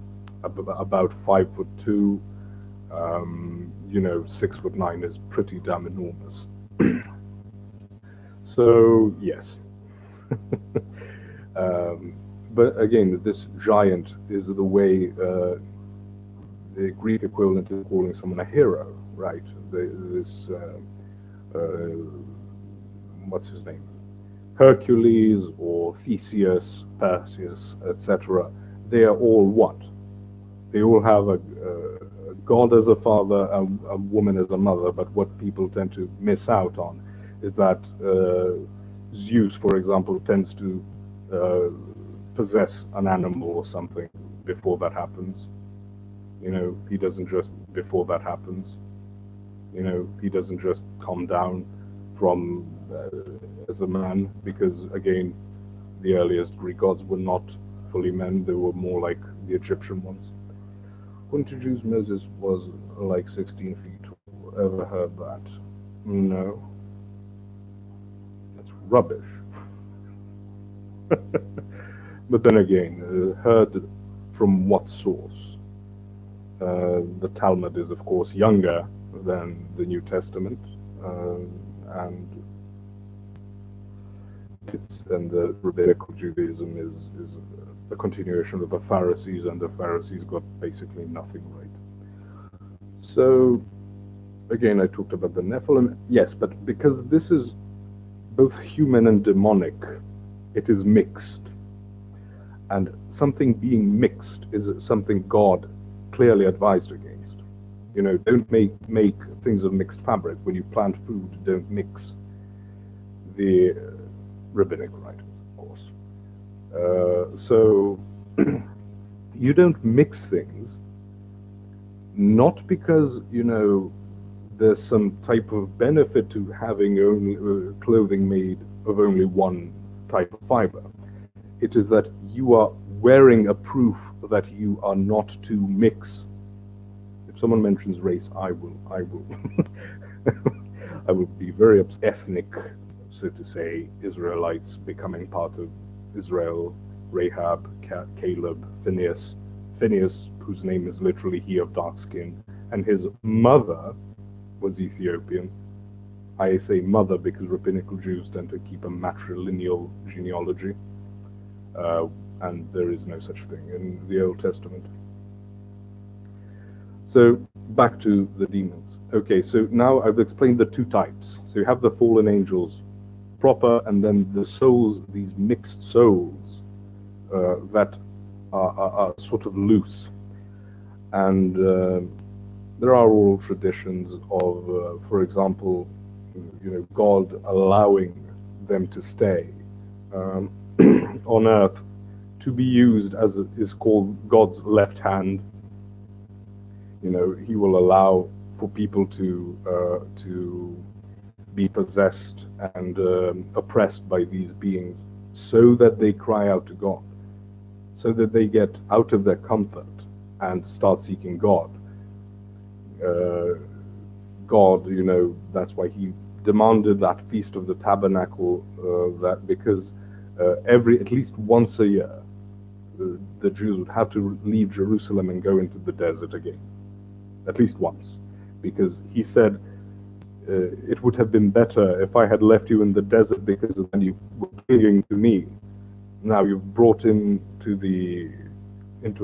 about 5'2", 6'9" is pretty damn enormous. So yes. But again, this giant is the way the Greek equivalent is calling someone a hero, right? What's his name? Hercules or Theseus, Perseus, etc. They are all what? They all have a god as a father, a woman as a mother, but what people tend to miss out on is that Zeus, for example, tends to possess an animal or something before that happens. He doesn't just, before that happens, he doesn't just come down from as a man, because again, the earliest Greek gods were not fully men. They were more like the Egyptian ones. According to Jews, Moses was like 16 feet tall. Ever heard that? No. That's rubbish. But then again, heard from what source? The Talmud is, of course, younger than the New Testament, and the rabbinical Judaism is a continuation of the Pharisees, and the Pharisees got basically nothing right. So, again, I talked about the Nephilim. Yes, but because this is both human and demonic, it is mixed. And something being mixed is something God clearly advised against. Don't make things of mixed fabric. When you plant food, don't mix. The rabbinic writers, of course. So you don't mix things, not because there's some type of benefit to having only clothing made of only one type of fiber. It is that you are wearing a proof that you are not to mix. If someone mentions race, I will I will be very ethnic, so to say, Israelites becoming part of Israel, Rahab, Caleb, Phineas, whose name is literally he of dark skin, and his mother was Ethiopian. I say mother because rabbinical Jews tend to keep a matrilineal genealogy, and there is no such thing in the Old Testament. So back to the demons. Okay, so now I've explained the two types. So you have the fallen angels proper, and then the souls, these mixed souls that are sort of loose. And there are oral traditions of, for example, God allowing them to stay on earth to be used as is called God's left hand. He will allow for people to be possessed and oppressed by these beings, so that they cry out to God, so that they get out of their comfort and start seeking God. God, that's why he demanded that Feast of the Tabernacle, that because at least once a year, the Jews would have to leave Jerusalem and go into the desert again, at least once, because he said, it would have been better if I had left you in the desert, because then you were clinging to me. Now you've brought into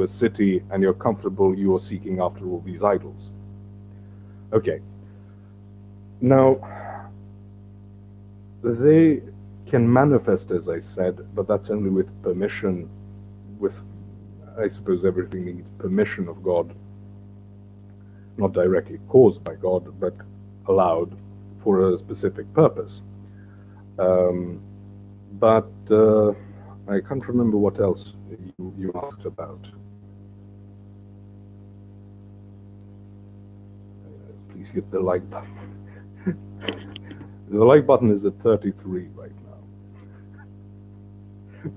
a city and you're comfortable, you are seeking after all these idols. Okay. Now, they can manifest, as I said, but that's only with permission, I suppose everything needs permission of God, not directly caused by God, but allowed for a specific purpose. But I can't remember what else you asked about. Please hit the like button. The like button is at 33 right now,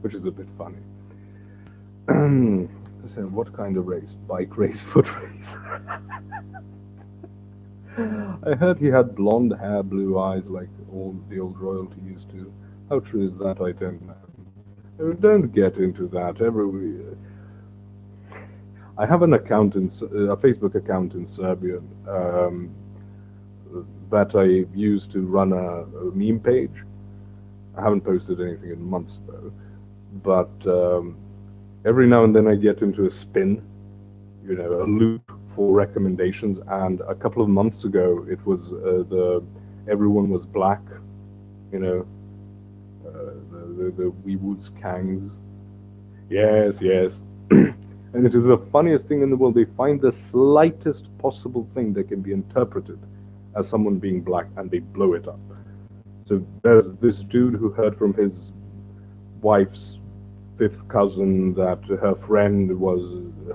which is a bit funny. So what kind of race? Bike race, foot race? I heard he had blonde hair, blue eyes, like all the old royalty used to. How true is that? I don't know. Don't get into that. I have an account a Facebook account in Serbian that I use to run a meme page. I haven't posted anything in months though, but every now and then I get into a spin, a loop for recommendations. And a couple of months ago, it was everyone was black, the Weewoos Kangs. Yes. And it is the funniest thing in the world. They find the slightest possible thing that can be interpreted as someone being black, and they blow it up. So there's this dude who heard from his wife's fifth cousin that her friend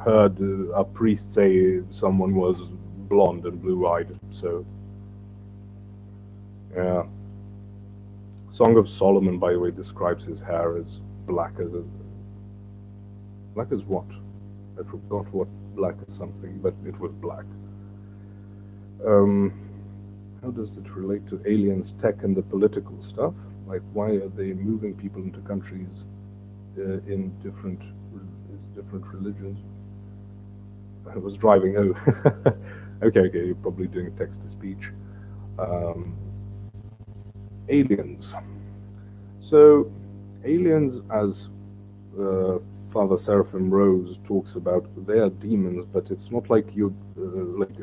heard a priest say someone was blonde and blue-eyed. So, yeah. Song of Solomon, by the way, describes his hair as black as what? I forgot what black is something, but it was black. How does it relate to aliens, tech, and the political stuff? Like, why are they moving people into countries in different religions? I was driving. Oh, okay. You're probably doing text-to-speech. Aliens. So, aliens, as Father Seraphim Rose talks about, they are demons, but it's not like you're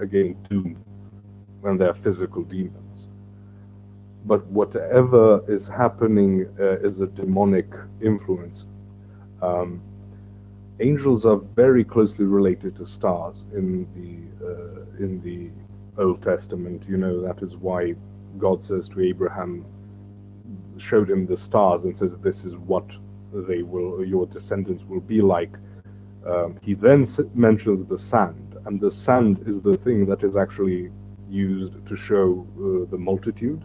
again Doom when they're physical demons. But whatever is happening is a demonic influence. Angels are very closely related to stars in the Old Testament. That is why God says to Abraham, showed him the stars and says, this is what your descendants will be like. He then mentions the sand, and the sand is the thing that is actually used to show the multitude.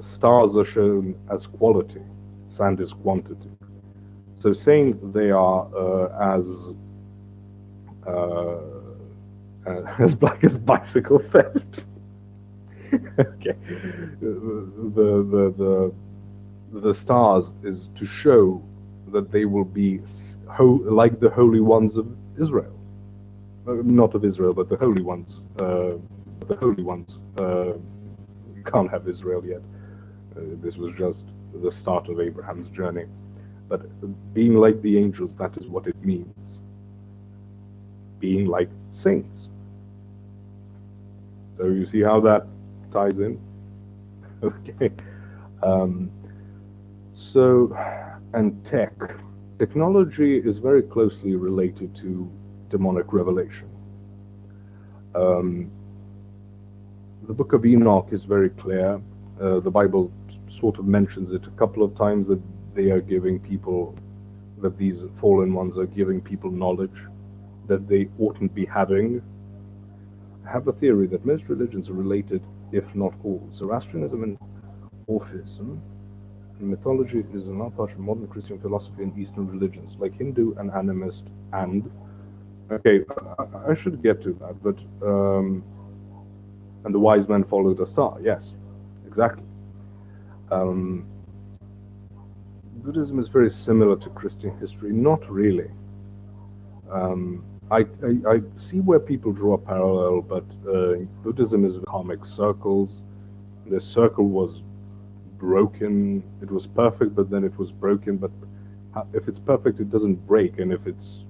Stars are shown as quality, sand is quantity. So saying they are as black as bicycle theft. Okay, the stars is to show that they will be like the holy ones of Israel. Not of Israel, but the holy ones. can't have Israel yet. This was just the start of Abraham's journey. But being like the angels, that is what it means. Being like saints. So you see how that ties in? Okay. So, and technology is very closely related to demonic revelation. The book of Enoch is very clear. The Bible sort of mentions it a couple of times, that they are giving people, that these fallen ones are giving people knowledge that they oughtn't be having. I have a theory that most religions are related, if not all. Zoroastrianism and Orphism and mythology is a large part of modern Christian philosophy and Eastern religions, like Hindu and animist and... Okay, I should get to that, but... and the wise men followed a star, yes, exactly. Buddhism is very similar to Christian history, not really. I see where people draw a parallel, but Buddhism is karmic circles. The circle was broken. It was perfect, but then it was broken. But if it's perfect, it doesn't break, and if it's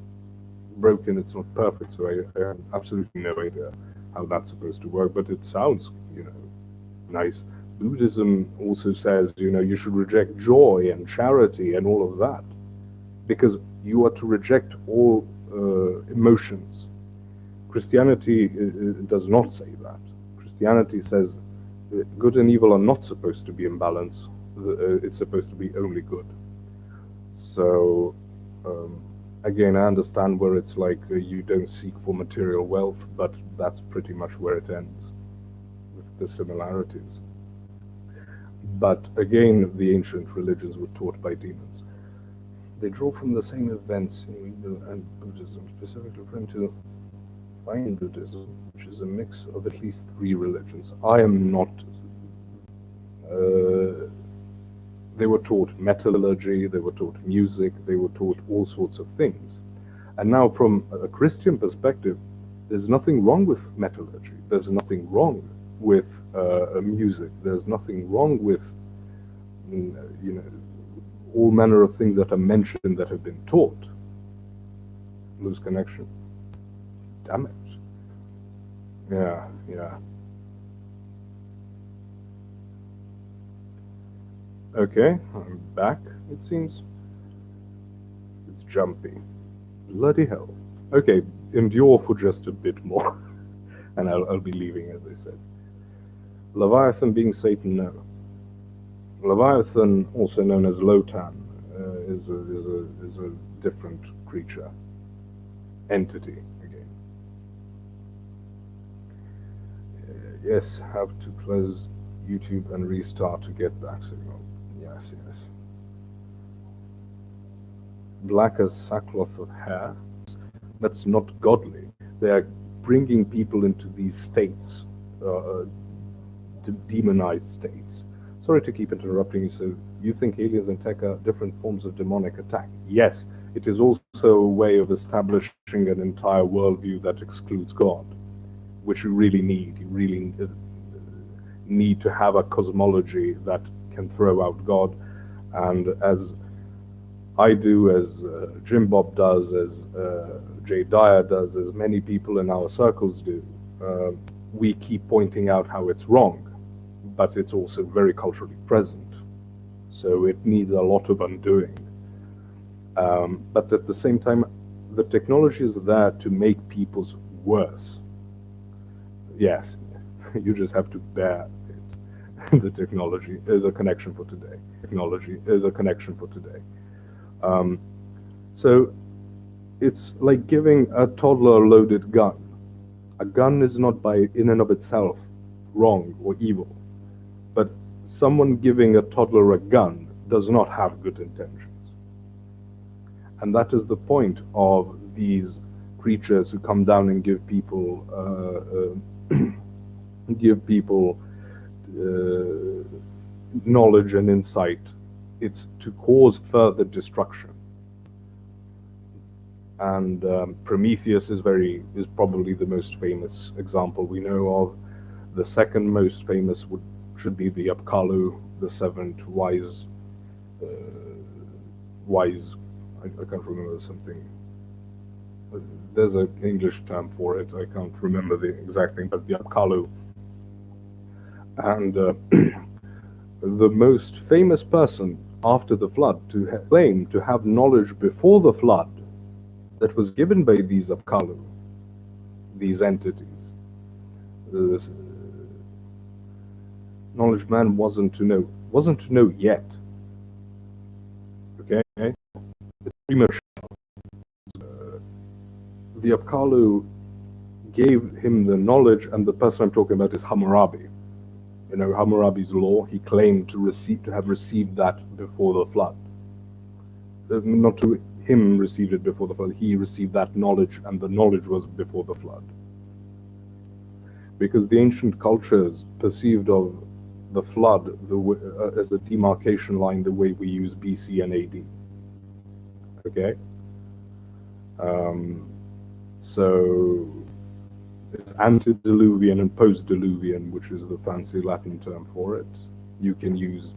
broken, it's not perfect. So I have absolutely no idea how that's supposed to work, but it sounds, nice. Buddhism also says, you should reject joy and charity and all of that, because you are to reject all emotions. Christianity does not say that. Christianity says good and evil are not supposed to be in balance. It's supposed to be only good. So, again, I understand where it's like you don't seek for material wealth, but that's pretty much where it ends, with the similarities. But again, the ancient religions were taught by demons. They draw from the same events in Hindu and Buddhism, specifically referring to Fine Buddhism, which is a mix of at least 3 religions. I am not... they were taught metallurgy, they were taught music, they were taught all sorts of things. And now from a Christian perspective, there's nothing wrong with metallurgy, there's nothing wrong with music, there's nothing wrong with, all manner of things that are mentioned that have been taught. Lose connection. Damn it. Yeah. Okay, I'm back, it seems. It's jumpy. Bloody hell. Okay, endure for just a bit more, and I'll be leaving, as I said. Leviathan being Satan, no. Leviathan, also known as Lotan, is a different creature, entity again. Yes, have to close YouTube and restart to get back signal. Yes. Black as sackcloth of hair. That's not godly. They are bringing people into these states, demonized states. Sorry to keep interrupting you. So you think aliens and tech are different forms of demonic attack? Yes, it is also a way of establishing an entire worldview that excludes God, which you really need. You really need to have a cosmology that can throw out God. And as I do, as Jim Bob does, as Jay Dyer does, as many people in our circles do, we keep pointing out how it's wrong, but it's also very culturally present. So it needs a lot of undoing. But at the same time, the technology is there to make people's worse. Yes, you just have to bear it. The technology is a connection for today. Technology is a connection for today. So it's like giving a toddler a loaded gun. A gun is not in and of itself wrong or evil, but someone giving a toddler a gun does not have good intentions. And that is the point of these creatures who come down and give people knowledge and insight. It's to cause further destruction. And Prometheus is probably the most famous example we know of. The second most famous would should be the Apkallu, the seventh wise, uh, wise. I can't remember something. There's an English term for it. I can't remember the exact thing, but the Apkallu. And the most famous person after the flood to claim to have knowledge before the flood that was given by these Apkallu, these entities. This knowledge man wasn't to know yet. Okay, it's premature. The Apkallu gave him the knowledge, and the person I'm talking about is Hammurabi. You know, Hammurabi's law. He claimed to have received that before the flood. Not to him received it before the flood. He received that knowledge, and the knowledge was before the flood. Because the ancient cultures perceived of the flood as a demarcation line the way we use BC and AD. Okay? So it's antediluvian and post-diluvian, which is the fancy Latin term for it. You can use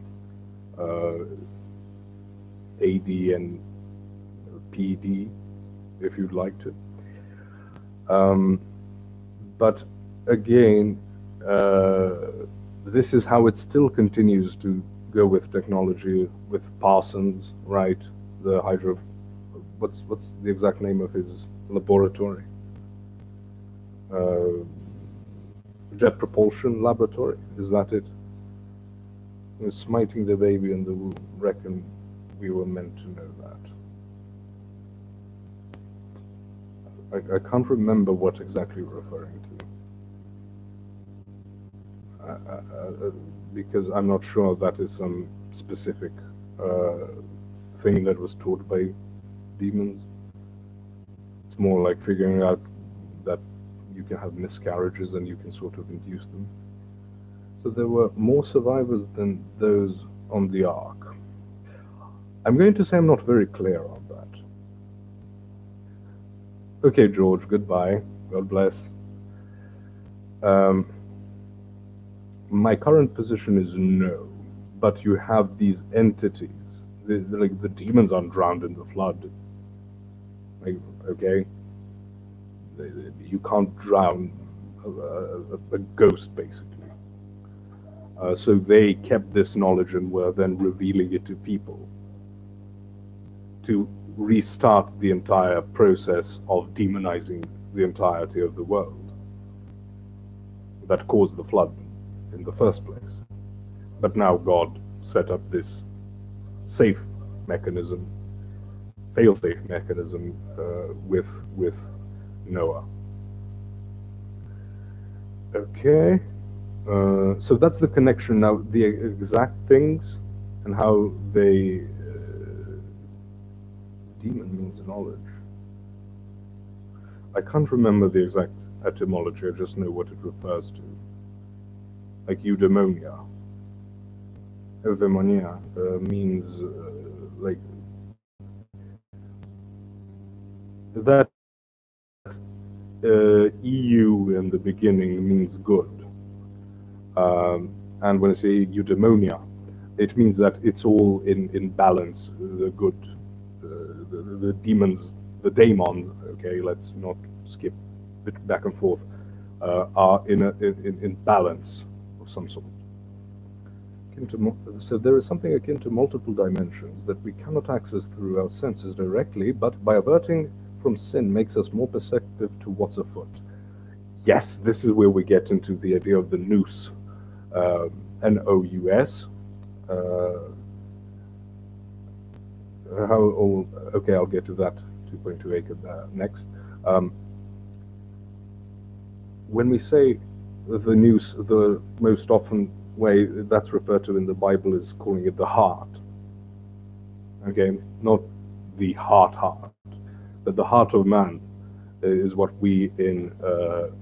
AD and PD if you'd like to. But again, this is how it still continues to go with technology, with Parsons, right? The what's the exact name of his laboratory? Jet Propulsion Laboratory, is that it? He was smiting the baby in the womb. Reckon we were meant to know that. I can't remember what exactly you're referring to. Because I'm not sure that is some specific thing that was taught by demons. It's more like figuring out that you can have miscarriages and you can sort of induce them. So there were more survivors than those on the Ark. I'm going to say I'm not very clear on that. Okay, George, goodbye. God bless. My current position is no, but you have these entities. Like the demons aren't drowned in the flood. Like, okay? You can't drown a ghost, basically. So they kept this knowledge and were then revealing it to people to restart the entire process of demonizing the entirety of the world that caused the flood in the first place. But now God set up this safe mechanism, fail-safe mechanism with Noah. Okay, so that's the connection. Now the exact things and how they demon means knowledge. I can't remember the exact etymology, I just know what it refers to. Like eudaimonia. Eudaimonia means like that EU in the beginning means good. And when I say eudaimonia, it means that it's all in balance, the good. The demons, the daemon, okay, let's not skip bit back and forth, are in balance of some sort. So there is something akin to multiple dimensions that we cannot access through our senses directly, but by averting from sin makes us more perceptive to what's afoot. Yes, this is where we get into the idea of the nous, N-O-U-S. Okay, I'll get to that 2.2 next. When we say the nous, the most often way that's referred to in the Bible is calling it the heart. Okay, not the heart, but the heart of man is what we in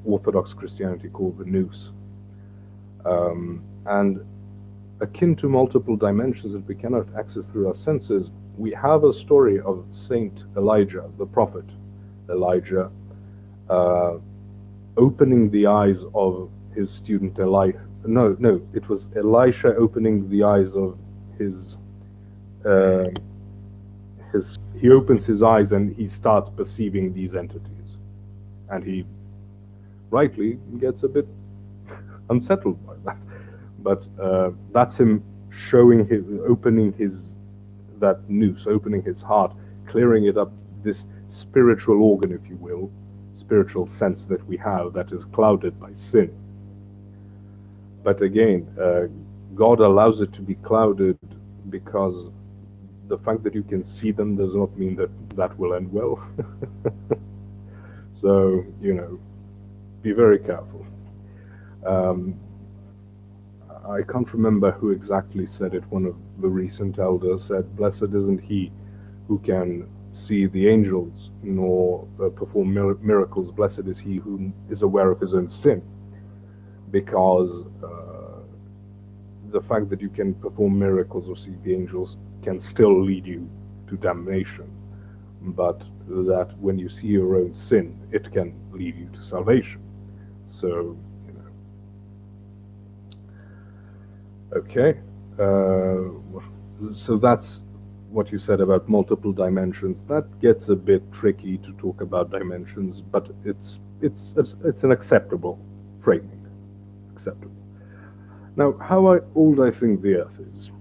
Orthodox Christianity call the nous. And akin to multiple dimensions that we cannot access through our senses, we have a story of Saint Elijah, the prophet Elijah, opening the eyes of his student no, it was Elisha opening the eyes of his, uh, he opens his eyes and he starts perceiving these entities. And he rightly gets a bit unsettled by that. But that's him showing his, opening his, that noose, opening his heart, clearing it up, this spiritual organ, if you will, spiritual sense that we have that is clouded by sin. But again, God allows it to be clouded because the fact that you can see them does not mean that that will end well. So, be very careful. I can't remember who exactly said it. One of the recent elders said, "Blessed isn't he who can see the angels nor perform miracles. Blessed is he who is aware of his own sin." Because the fact that you can perform miracles or see the angels can still lead you to damnation. But that when you see your own sin, it can lead you to salvation. So, okay. So that's what you said about multiple dimensions. That gets a bit tricky to talk about dimensions, but it's an acceptable framing. Acceptable. Now, how old I think the Earth is.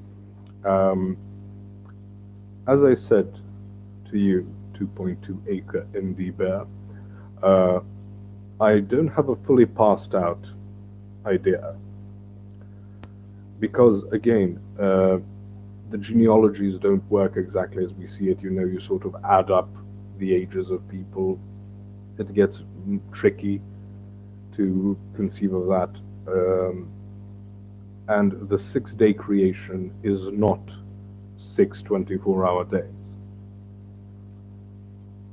As I said to you, 2.2 acre ND Bear, I don't have a fully passed out idea. Because, again, the genealogies don't work exactly as we see it. You sort of add up the ages of people. It gets tricky to conceive of that. And the 6-day creation is not 6 24-hour days.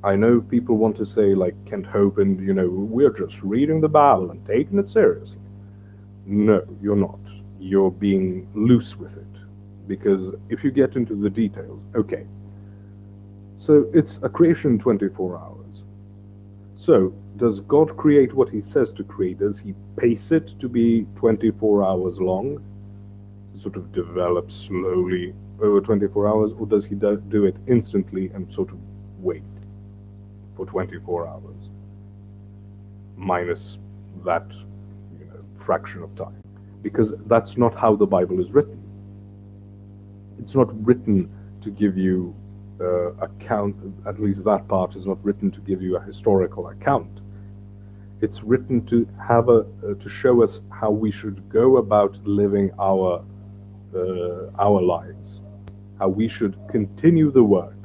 I know people want to say, like Kent Hope, and, we're just reading the Bible and taking it seriously. No, you're not. You're being loose with it. Because if you get into the details, okay, so it's a creation in 24 hours. So, does God create what he says to create? Does he pace it to be 24 hours long? Sort of develop slowly over 24 hours? Or does he do it instantly and sort of wait for 24 hours? Minus that, fraction of time. Because that's not how the Bible is written. It's not written to give you account, at least that part is not written to give you a historical account. It's written to have to show us how we should go about living our lives, how we should continue the work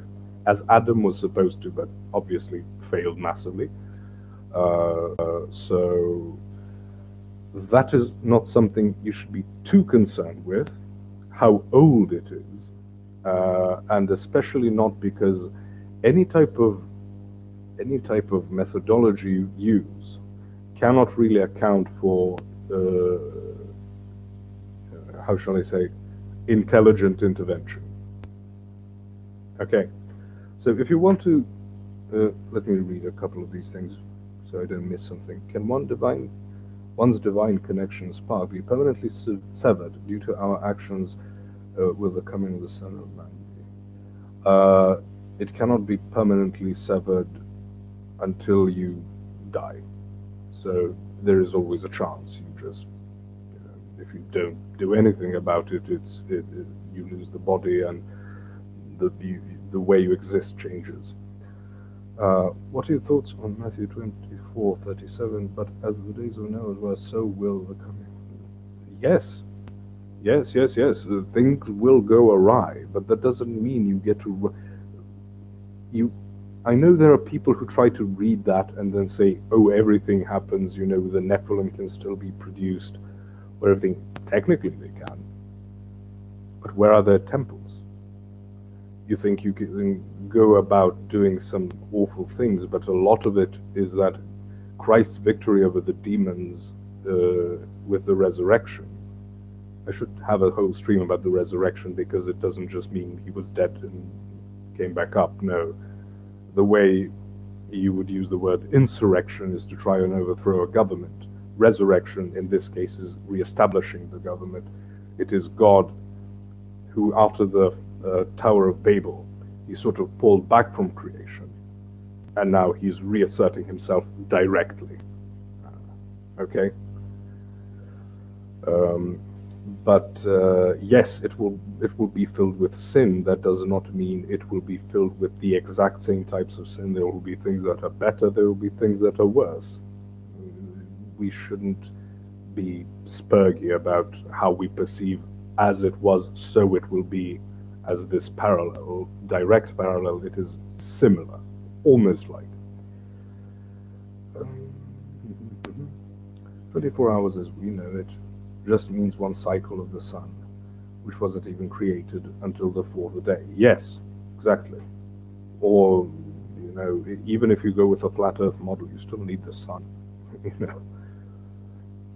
as Adam was supposed to, but obviously failed massively. So that is not something you should be too concerned with, how old it is, and especially not because any type of methodology you use cannot really account for, how shall I say, intelligent intervention. Okay, so if you want to, let me read a couple of these things so I don't miss something. Can one's divine connection spark be permanently severed due to our actions with the coming of the Son of Man? It cannot be permanently severed until you die. So there is always a chance. You just, if you don't do anything about it, you lose the body, and the way you exist changes. What are your thoughts on Matthew 24:37? But as the days of Noah were, so will the coming. Yes. Things will go awry, but that doesn't mean you get to. I know there are people who try to read that and then say, "Oh, everything happens. The Nephilim can still be produced, or everything." Technically, they can, but where are their temples? You think you can go about doing some awful things, but a lot of it is that Christ's victory over the demons with the resurrection. I should have a whole stream about the resurrection, because it doesn't just mean he was dead and came back up. No. The way you would use the word insurrection is to try and overthrow a government. resurrection in this case is re-establishing the government. It is God who, after the Tower of Babel, he sort of pulled back from creation, and now he's reasserting himself directly. Okay? But yes, it will be filled with sin. That does not mean it will be filled with the exact same types of sin. There will be things that are better, there will be things that are worse. We shouldn't be spurgy about how we perceive as it was, so it will be, as this parallel, direct parallel. It is similar, almost like. 24 hours as we know it just means one cycle of the sun, which wasn't even created until the fourth day. Yes, exactly. Or, you know, even if you go with a flat earth model, you still need the sun, you know.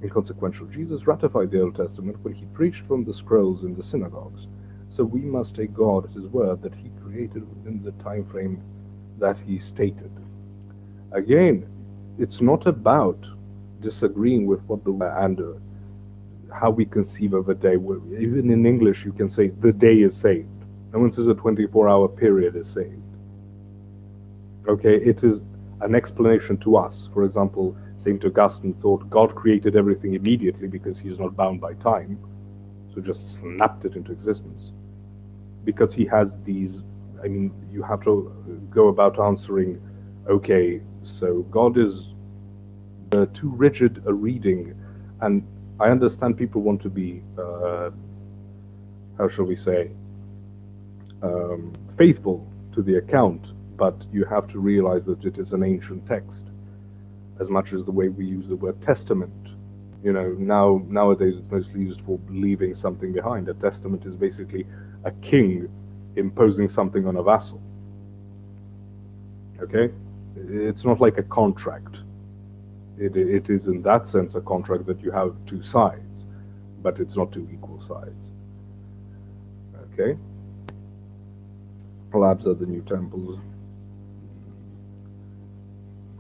Inconsequential. Jesus ratified the Old Testament when he preached from the scrolls in the synagogues. So we must take God at his word that he created within the time frame that he stated. Again, it's not about disagreeing with what the and how we conceive of a day. Even in English, you can say the day is saved. No one says a 24-hour period is saved. Okay, it is an explanation to us. For example, St. Augustine thought God created everything immediately because he's not bound by time, so just snapped it into existence. Because he has these, I mean, you have to go about answering, okay, so God is too rigid a reading, and I understand people want to be, how shall we say, faithful to the account, but you have to realize that it is an ancient text, as much as the way we use the word testament. You know, nowadays it's mostly used for leaving something behind. A testament is basically a king imposing something on a vassal. Okay? It's not like a contract. It is in that sense a contract that you have two sides, but it's not two equal sides. Okay? Labs are the new temples.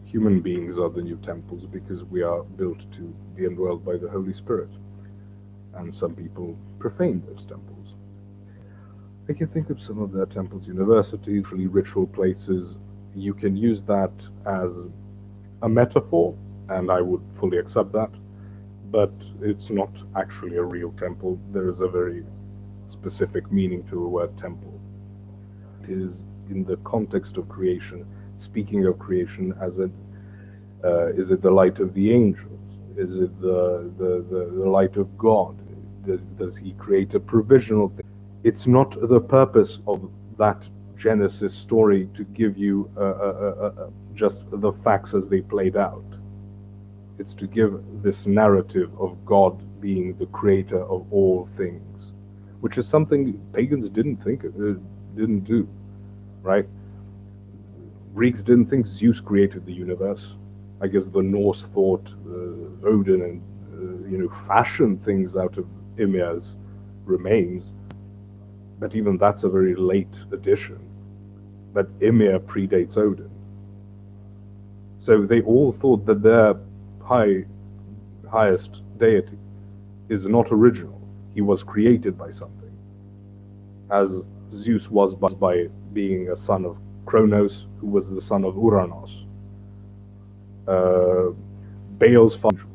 Human beings are the new temples because we are built to be indwelled by the Holy Spirit. And some people profane those temples. I can think of some of their temples, universities, really ritual places. You can use that as a metaphor, and I would fully accept that, but it's not actually a real temple. There is a very specific meaning to the word temple. It is in the context of creation, speaking of creation as it, is it the light of the angels? Is it the light of God? Does he create a provisional thing? It's not the purpose of that Genesis story to give you just the facts as they played out. It's to give this narrative of God being the creator of all things, which is something pagans didn't do, right? Greeks didn't think Zeus created the universe. I guess the Norse thought Odin and fashioned things out of Ymir's remains, but even that's a very late addition. But Ymir predates Odin, so they all thought that their highest deity is not original. He was created by something, as Zeus was by being a son of Kronos, who was the son of Uranos. Baal's father,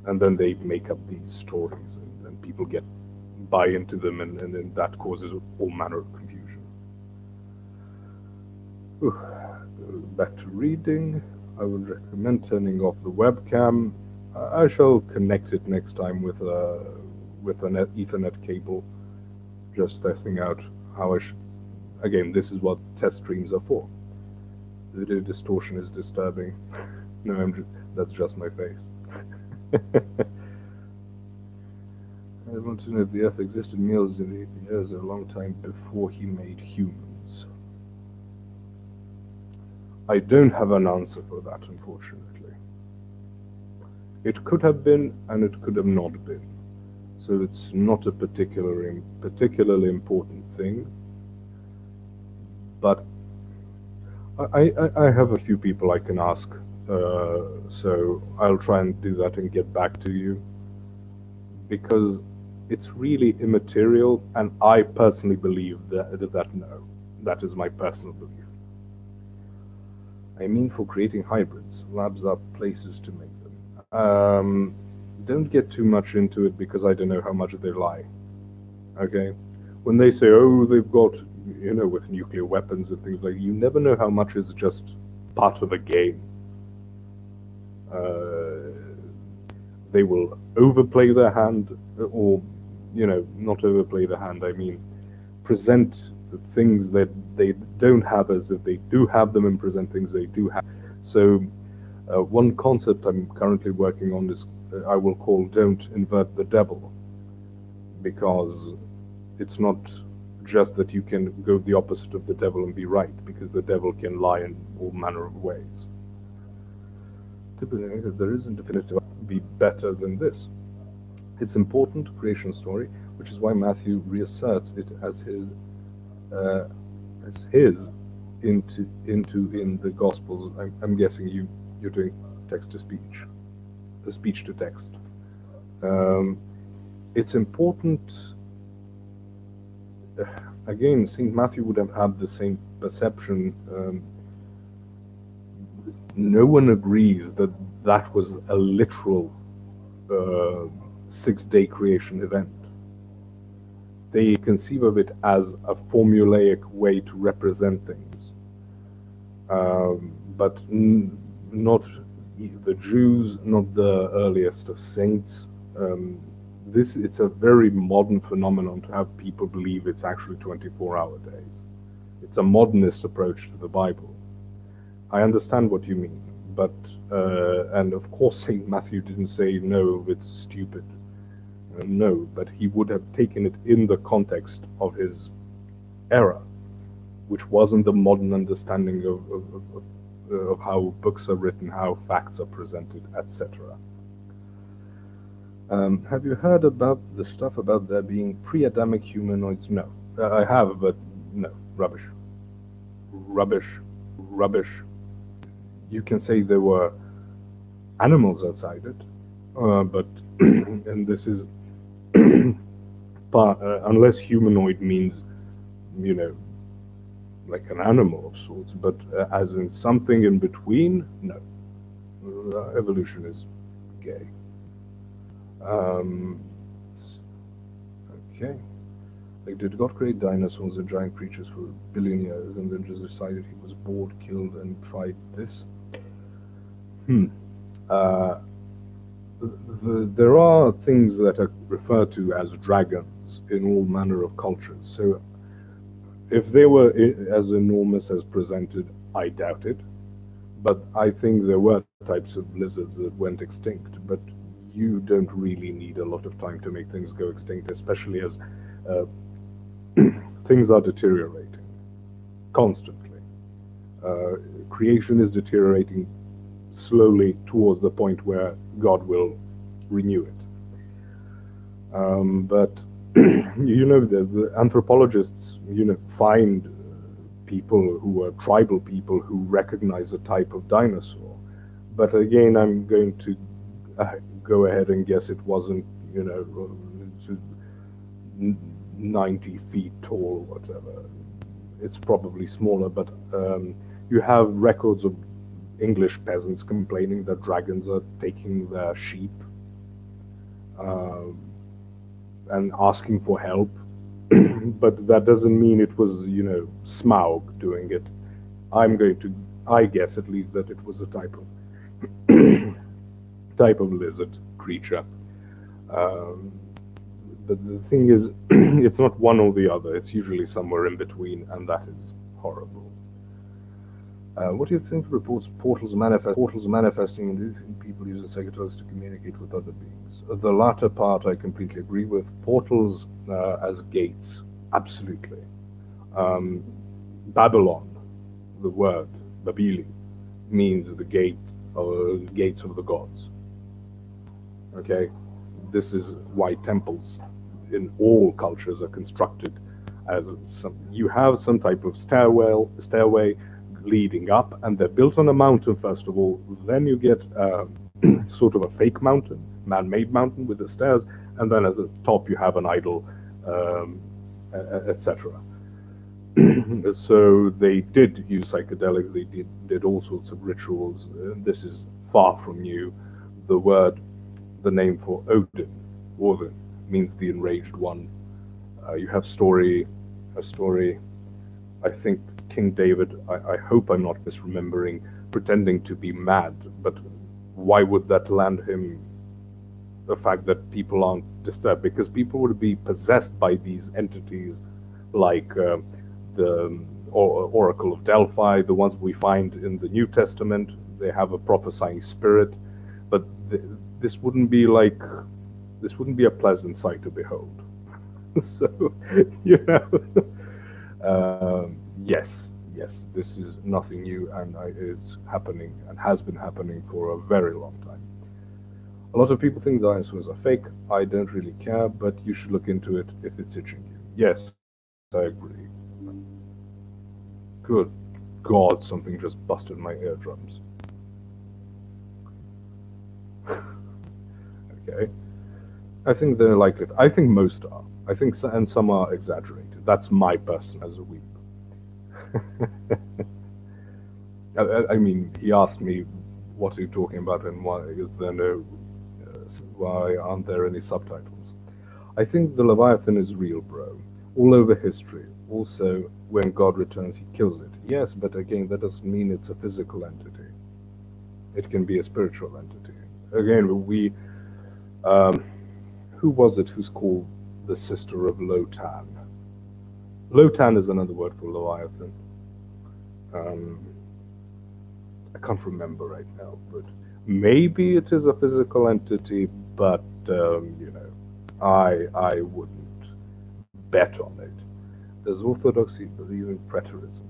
and then they make up these stories, and people buy into them, and then that causes all manner of confusion. Back to reading. I would recommend turning off the webcam. I shall connect it next time with an Ethernet cable, just testing out how I should. Again, this is what test streams are for. Video distortion is disturbing. No, that's just my face. I want to know if the Earth existed millions of years, a long time before he made humans. I don't have an answer for that, unfortunately. It could have been, and it could have not been. So it's not a particularly important thing. But I have a few people I can ask So I'll try and do that and get back to you, because it's really immaterial, and I personally believe that no, that is my personal belief. I mean, for creating hybrids, labs are places to make them. Don't get too much into it, because I don't know how much they lie. Okay? When they say, oh, they've got, with nuclear weapons and things like, you never know how much is just part of a game. They will overplay their hand, or, not overplay the hand, I mean, present things that they don't have as if they do have them, and present things they do have. So, one concept I'm currently working on is I will call "Don't invert the devil," because it's not just that you can go the opposite of the devil and be right, because the devil can lie in all manner of ways. Typically, there isn't definitive be better than this. It's important creation story, which is why Matthew reasserts it uh, as his in the Gospels. I'm guessing you're doing text to speech, speech to text. It's important. Again, Saint Matthew would have had the same perception. No one agrees that that was a literal 6-day creation event. They conceive of it as a formulaic way to represent things. But not the Jews, not the earliest of saints. It's a very modern phenomenon to have people believe it's actually 24-hour days. It's a modernist approach to the Bible. I understand what you mean, but and of course Saint Matthew didn't say no, it's stupid. No, but he would have taken it in the context of his era, which wasn't the modern understanding of how books are written, how facts are presented, etc. Have you heard about the stuff about there being pre-Adamic humanoids? No. I have, but no. Rubbish. Rubbish. Rubbish. You can say there were animals outside it, but, and this is, unless humanoid means, like an animal of sorts, but as in something in between, no. Evolution is gay. Okay. Like, did God create dinosaurs and giant creatures for a billion years and then just decided he was bored, killed, and tried this? There are things that are referred to as dragons in all manner of cultures. So, if they were as enormous as presented, I doubt it. But I think there were types of lizards that went extinct. But you don't really need a lot of time to make things go extinct, especially as things are deteriorating constantly. Creation is deteriorating slowly towards the point where God will renew it. But the anthropologists, find people who are tribal people who recognize a type of dinosaur. But again, I'm going to go ahead and guess it wasn't, 90 feet tall or whatever. It's probably smaller, but you have records of English peasants complaining that dragons are taking their sheep and asking for help. But that doesn't mean it was, Smaug doing it. I guess at least, that it was a type of lizard creature. But the thing is, it's not one or the other. It's usually somewhere in between, and that is horrible. What do you think reports portals manifesting in people using psychedelics to communicate with other beings? The latter part I completely agree with. Portals as gates, absolutely. Babylon, the word Babili, means the gate or gates of the gods. Okay, this is why temples in all cultures are constructed as you have some type of stairway leading up, and they're built on a mountain first of all. Then you get sort of a fake mountain, man-made mountain with the stairs, and then at the top you have an idol, um, etc. So they did use psychedelics. They did all sorts of rituals. This is far from new. The word, the name for Odin, Odin, means the enraged one. You have a story. I think King David. I hope I'm not misremembering, pretending to be mad. But why would that land him? The fact that people aren't disturbed, because people would be possessed by these entities, like the Oracle of Delphi, the ones we find in the New Testament. They have a prophesying spirit, but this wouldn't be a pleasant sight to behold. So, you know, yes, this is nothing new, and it's happening and has been happening for a very long time. A lot of people think dinosaurs are fake. I don't really care, but you should look into it if it's itching you. Yes, I agree. Good God, something just busted my eardrums. Okay. I think they're like it. I think most are. I think and some are exaggerated. That's my person as a weeb. I mean, he asked me, "What are you talking about, and why is there no? Why aren't there any subtitles?" I think the Leviathan is real, bro. All over history. Also, when God returns, he kills it. Yes, but again, that doesn't mean it's a physical entity. It can be a spiritual entity. Again, who was it who's called the sister of Lotan? Lotan is another word for Leviathan. I can't remember right now, but maybe it is a physical entity, but I wouldn't bet on it. Does orthodoxy believe in preterism?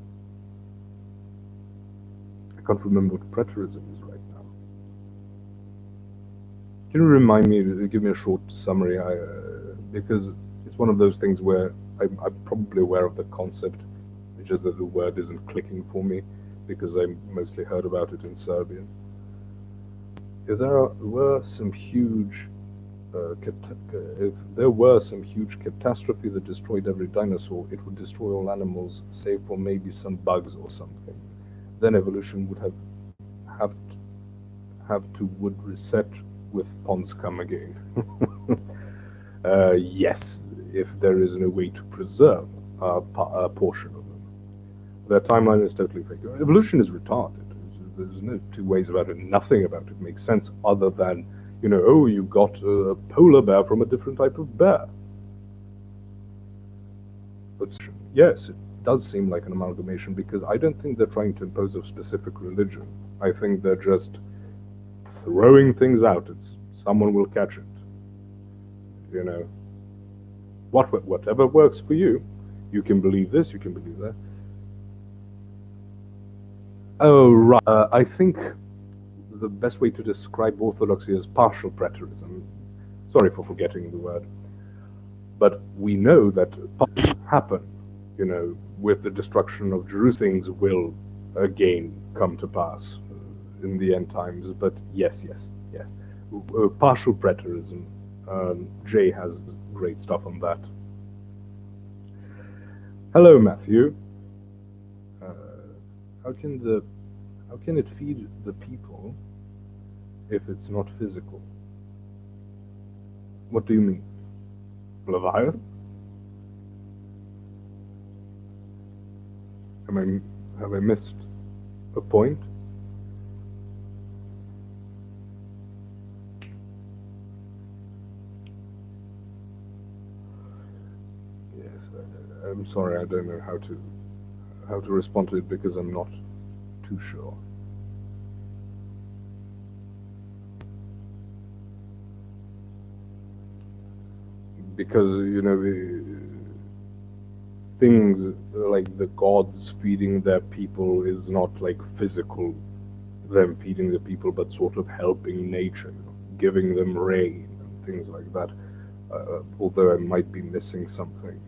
I can't remember what preterism is right now. Can you remind me, give me a short summary? Because it's one of those things where I'm probably aware of the concept, it's just that the word isn't clicking for me, because I mostly heard about it in Serbian. If there were some huge catastrophe that destroyed every dinosaur, it would destroy all animals, save for maybe some bugs or something. Then evolution would have to would reset with ponds come again. Yes, if there is no way to preserve a portion of them. Their timeline is totally fake. Evolution is retarded. There's no two ways about it. Nothing about it makes sense other than, oh, you got a polar bear from a different type of bear. But yes, it does seem like an amalgamation, because I don't think they're trying to impose a specific religion. I think they're just throwing things out. Someone will catch it. Whatever works for you. You can believe this, you can believe that. Oh, right. I think the best way to describe orthodoxy is partial preterism. Sorry for forgetting the word. But we know that happen, with the destruction of Jerusalem, things will again come to pass in the end times. But yes. Partial preterism. Jay has great stuff on that. Hello, Matthew. How can it feed the people if it's not physical? What do you mean? Leviathan? Have I missed a point? Yes, I'm sorry, I don't know how to respond to it, because I'm not too sure. Because things like the gods feeding their people is not like physical, them feeding the people, but sort of helping nature, giving them rain and things like that. Although I might be missing something.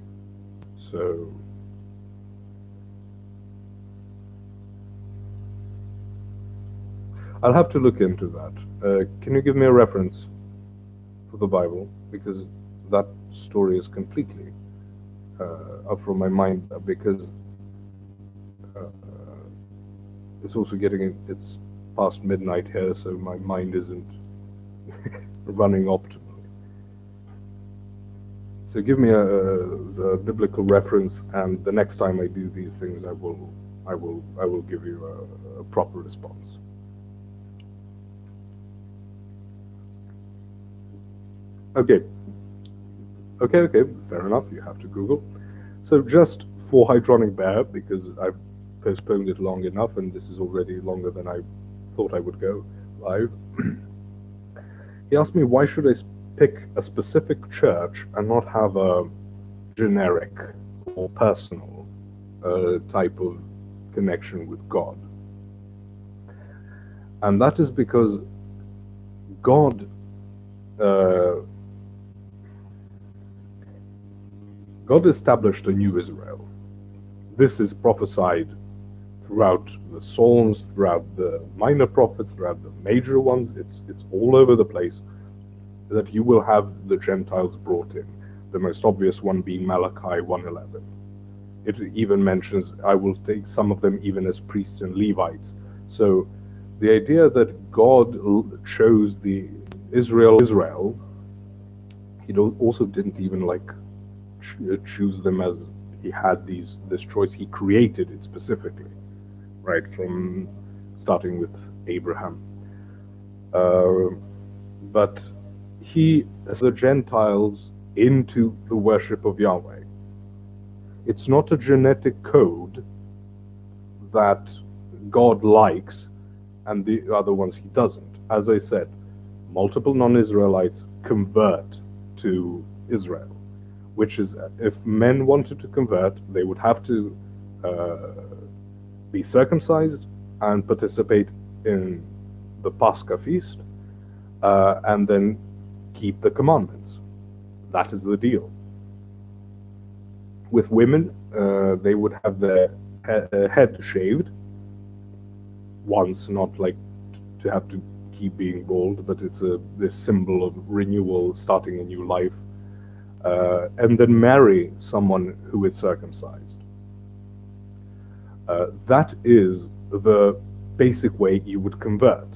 So I'll have to look into that. Can you give me a reference for the Bible? Because that story is completely up from my mind, because uh, it's also it's past midnight here, so my mind isn't running optimally. So give me a biblical reference, and the next time I do these things, I will give you a proper response. Okay, fair enough. You have to Google. So just for Hydronic Bear, because I've postponed it long enough, and this is already longer than I thought I would go live. He asked me, why should I pick a specific church and not have a generic or personal type of connection with God? And that is because God established a new Israel. This is prophesied throughout the Psalms, throughout the minor prophets, throughout the major ones. It's all over the place that you will have the Gentiles brought in. The most obvious one being Malachi 1:11. It even mentions, I will take some of them even as priests and Levites. So the idea that God chose the Israel, he also didn't even like choose them as he had this choice. He created it specifically, right, from starting with Abraham. But he has the Gentiles into the worship of Yahweh. It's not a genetic code that God likes and the other ones he doesn't. As I said, multiple non-Israelites convert to Israel, which is, if men wanted to convert, they would have to be circumcised and participate in the Pascha feast, and then keep the commandments. That is the deal. With women, they would have their head shaved once, not like to have to keep being bald, but it's this symbol of renewal, starting a new life, and then marry someone who is circumcised. That is the basic way you would convert,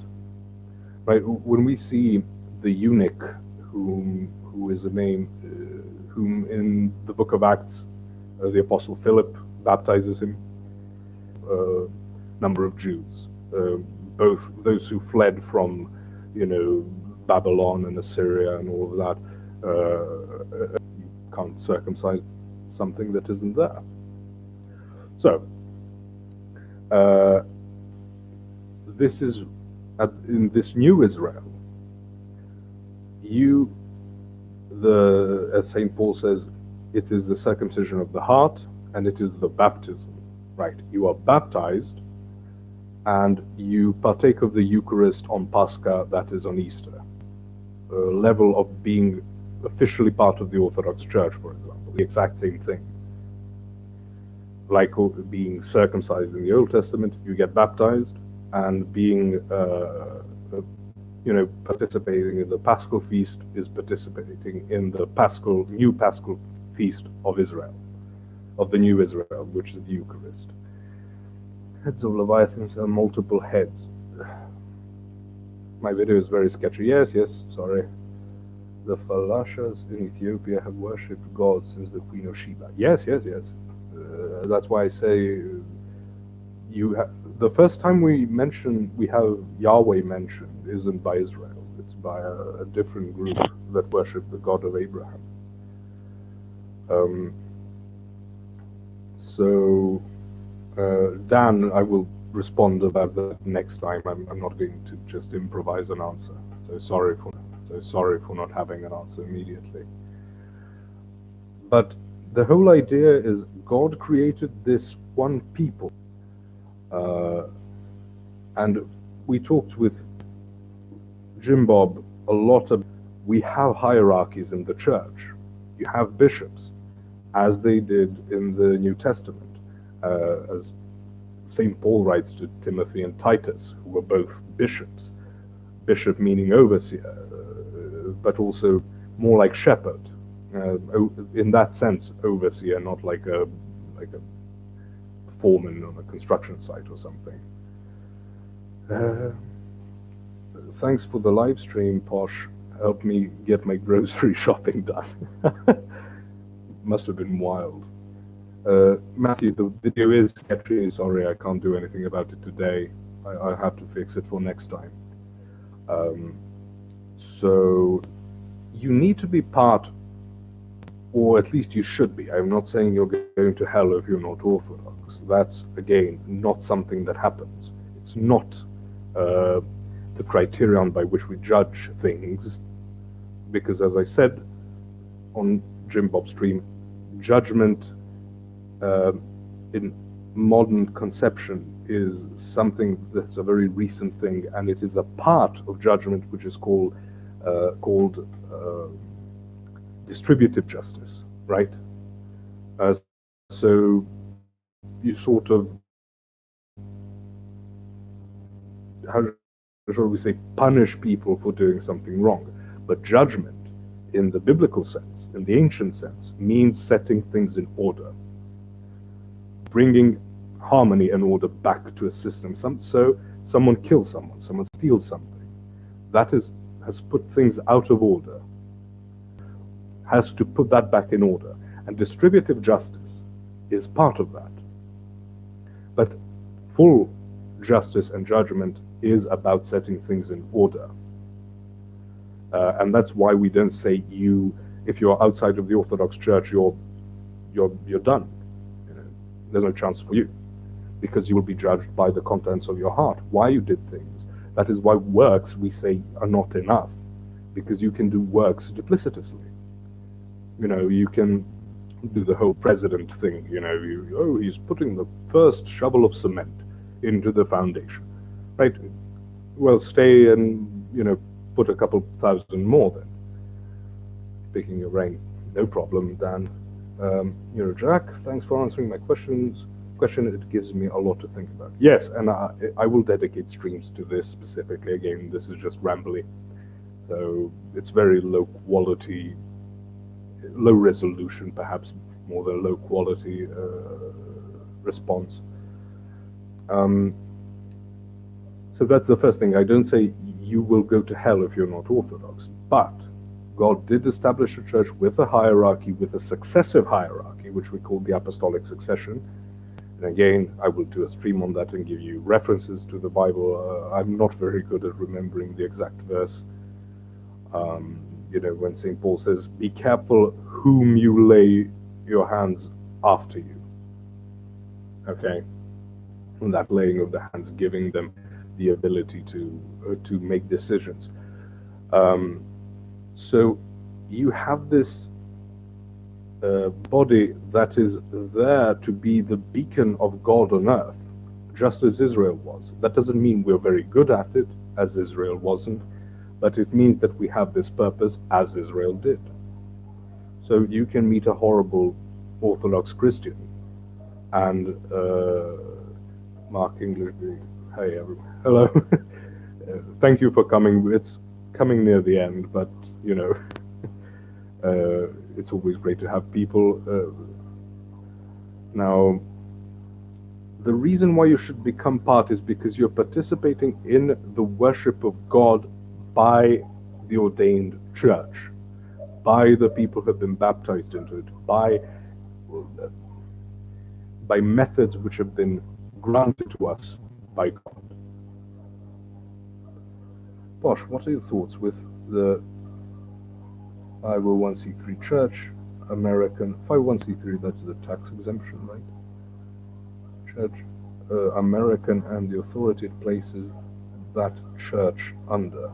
right? When we see the eunuch, who is a name, whom in the book of Acts, the Apostle Philip baptizes him, number of Jews, both those who fled from, Babylon and Assyria and all of that. You can't circumcise something that isn't there. So, this is, in this new Israel, as St. Paul says, it is the circumcision of the heart, and it is the baptism, right? You are baptized, and you partake of the Eucharist on Pascha, that is on Easter. A level of being officially part of the Orthodox Church, for example, the exact same thing. Like being circumcised in the Old Testament, you get baptized, and being, participating in the Paschal feast is participating in the new Paschal feast of Israel, of the new Israel, which is the Eucharist. Heads of Leviathans have multiple heads. My video is very sketchy. Yes, sorry. The Falashas in Ethiopia have worshipped God since the Queen of Sheba. Yes. That's why I say the first time we have Yahweh mentioned isn't by Israel. It's by a different group that worship the God of Abraham. Dan, I will respond about that next time. I'm not going to just improvise an answer. So sorry for not having an answer immediately. But the whole idea is God created this one people. And we talked with Jim Bob a lot of, we have hierarchies in the church. You have bishops, as they did in the New Testament, as St. Paul writes to Timothy and Titus, who were both bishops. Bishop meaning overseer, but also more like shepherd. In that sense, overseer, not like a foreman on a construction site or something. Thanks for the live stream, Posh. Helped me get my grocery shopping done. Must have been wild. Matthew, the video is sketchy. Sorry, I can't do anything about it today. I have to fix it for next time. So you need to be part, or at least you should be. I'm not saying you're going to hell if you're not Orthodox. That's, again, not something that happens. It's not the criterion by which we judge things, because as I said on Jim Bob's stream, judgment in modern conception is something that's a very recent thing, and it is a part of judgment which is called distributive justice, right? So you sort of, how shall we say, punish people for doing something wrong. But judgment, in the biblical sense, in the ancient sense, means setting things in order, bringing harmony and order back to a system. So someone kills someone, someone steals something. That has put things out of order, has to put that back in order. And distributive justice is part of that. But full justice and judgment is about setting things in order. And that's why we don't say if you're outside of the Orthodox Church, you're done. There's no chance for you, because you will be judged by the contents of your heart, why you did things. That is why works, we say, are not enough, because you can do works duplicitously. You can do the whole president thing. He's putting the first shovel of cement into the foundation, right? Well, stay and put a couple thousand more then. Picking your brain, no problem, Dan. Jack, thanks for answering my question. It gives me a lot to think about. Yes, and I will dedicate streams to this specifically. Again, this is just rambly, so it's very low quality, low resolution, perhaps more than low quality response. So that's the first thing. I don't say you will go to hell if you're not Orthodox, but God did establish a church with a hierarchy, with a successive hierarchy, which we call the apostolic succession. And again, I will do a stream on that and give you references to the Bible. I'm not very good at remembering the exact verse. When St. Paul says, be careful whom you lay your hands after you. Okay? And that laying of the hands, giving them the ability to make decisions. So you have this body that is there to be the beacon of God on earth, just as Israel was. That doesn't mean we're very good at it, as Israel wasn't, but it means that we have this purpose as Israel did. So you can meet a horrible Orthodox Christian, and Mark English, hey everyone, hello. Thank you for coming. It's coming near the end, but it's always great to have people. Now, the reason why you should become part is because you're participating in the worship of God by the ordained church, by the people who have been baptized into it, by methods which have been granted to us by God. Bosh, what are your thoughts with the 501c3 church, American 501c3? That's the tax exemption, right? Church, American, and the authority it places that church under.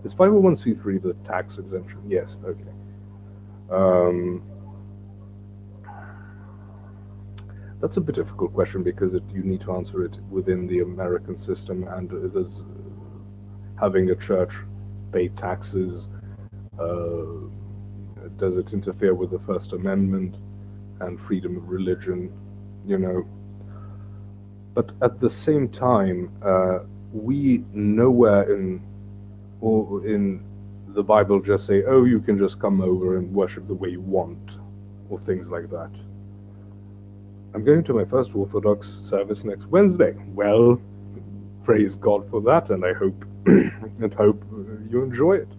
Is 501c3 the tax exemption? Yes. Okay. That's a bit difficult question, because you need to answer it within the American system, and there's having a church pay taxes. Does it interfere with the First Amendment and freedom of religion? But at the same time, we nowhere in the Bible just say, oh, you can just come over and worship the way you want, or things like that. I'm going to my first Orthodox service next Wednesday. Well, praise God for that, and I hope you enjoy it.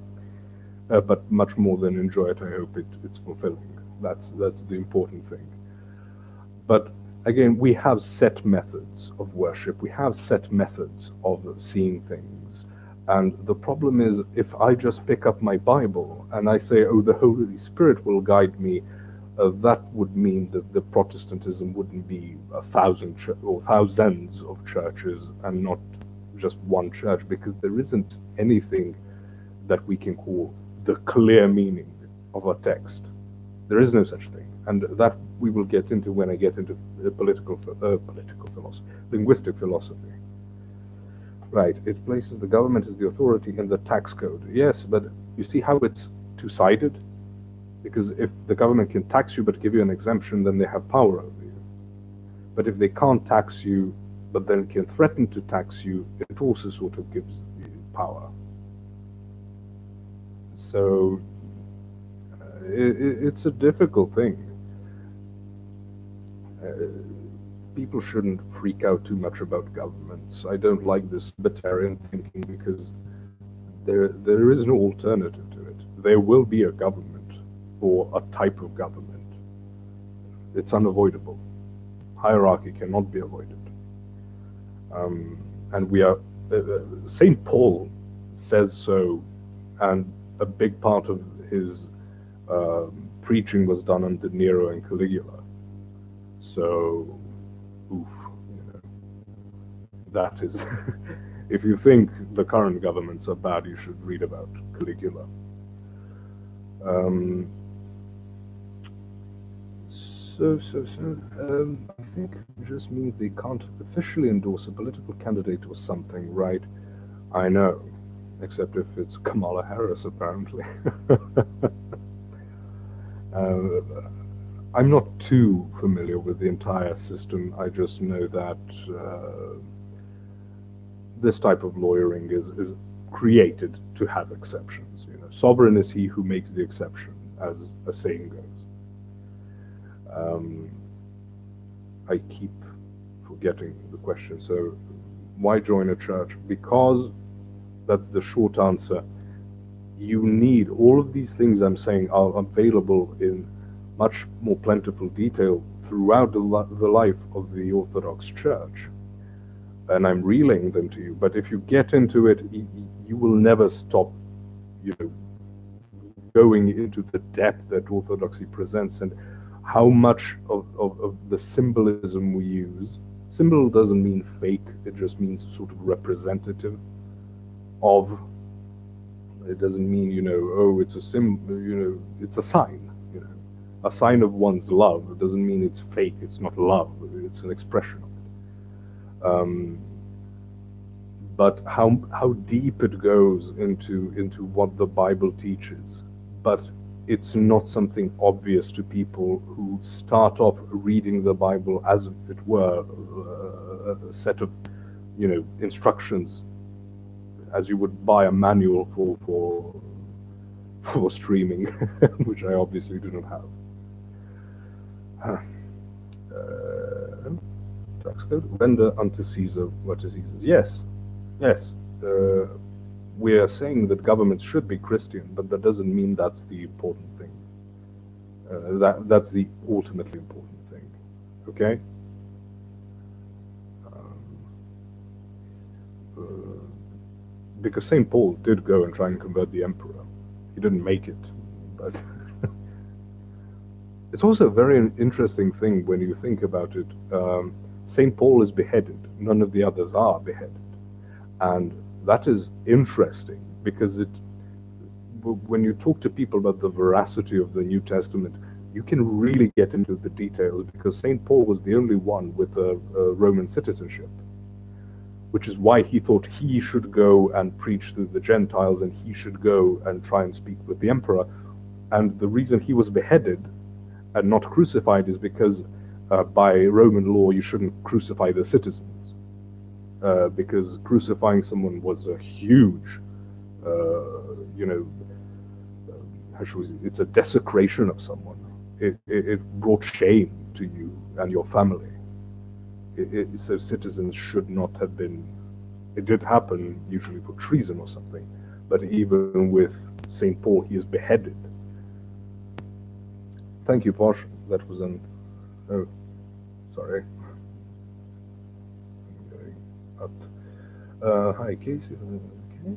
But much more than enjoy it, I hope it's fulfilling. That's the important thing. But again, we have set methods of worship. We have set methods of seeing things. And the problem is, if I just pick up my Bible and I say, oh, the Holy Spirit will guide me, that would mean that the Protestantism wouldn't be 1,000 or thousands of churches and not just one church, because there isn't anything that we can call the clear meaning of a text. There is no such thing, and that we will get into when I get into political philosophy, linguistic philosophy. Right, it places the government as the authority in the tax code. Yes, but you see how it's two-sided? Because if the government can tax you but give you an exemption, then they have power over you. But if they can't tax you, but then can threaten to tax you, it also sort of gives you power. So it's a difficult thing. People shouldn't freak out too much about governments. I don't like this libertarian thinking, because there is no alternative to it. There will be a government, or a type of government. It's unavoidable. Hierarchy cannot be avoided. And we are, St. Paul says so, and a big part of his preaching was done under Nero and Caligula. So, oof, that is, if you think the current governments are bad, you should read about Caligula. I think it just means they can't officially endorse a political candidate or something, right? I know, except if it's Kamala Harris, apparently. I'm not too familiar with the entire system. I just know that this type of lawyering is created to have exceptions. Sovereign is he who makes the exception, as a saying goes. I keep forgetting the question. So, why join a church? Because that's the short answer. You need all of these things I'm saying are available in much more plentiful detail throughout the life of the Orthodox Church, and I'm relaying them to you. But if you get into it, you will never stop, going into the depth that Orthodoxy presents and how much of the symbolism we use. Symbol doesn't mean fake, it just means sort of representative of. It doesn't mean, oh, it's a symbol, it's a sign, A sign of one's love. It doesn't mean it's fake, it's not love, it's an expression of it. But how deep it goes into what the Bible teaches. But it's not something obvious to people who start off reading the Bible as if it were a set of, instructions, as you would buy a manual for streaming, which I obviously do not have. Tax code. Render unto Caesar what is Caesar's. Yes. We are saying that governments should be Christian, but that doesn't mean that's the important thing. That's the ultimately important thing. Okay? Because St. Paul did go and try and convert the emperor. He didn't make it, but it's also a very interesting thing when you think about it. St. Paul is beheaded. None of the others are beheaded. And that is interesting, because when you talk to people about the veracity of the New Testament, you can really get into the details, because St. Paul was the only one with a Roman citizenship, which is why he thought he should go and preach to the Gentiles, and he should go and try and speak with the emperor. And the reason he was beheaded and not crucified is because by Roman law you shouldn't crucify the citizens. because crucifying someone was a huge, you know, how should we say, it's a desecration of someone. It brought shame to you and your family. So citizens should not have been. It did happen usually for treason or something, but even with Saint Paul, he is beheaded. Thank you, Posh. That was an. Oh, sorry. I'm going up. Hi, Casey. Okay.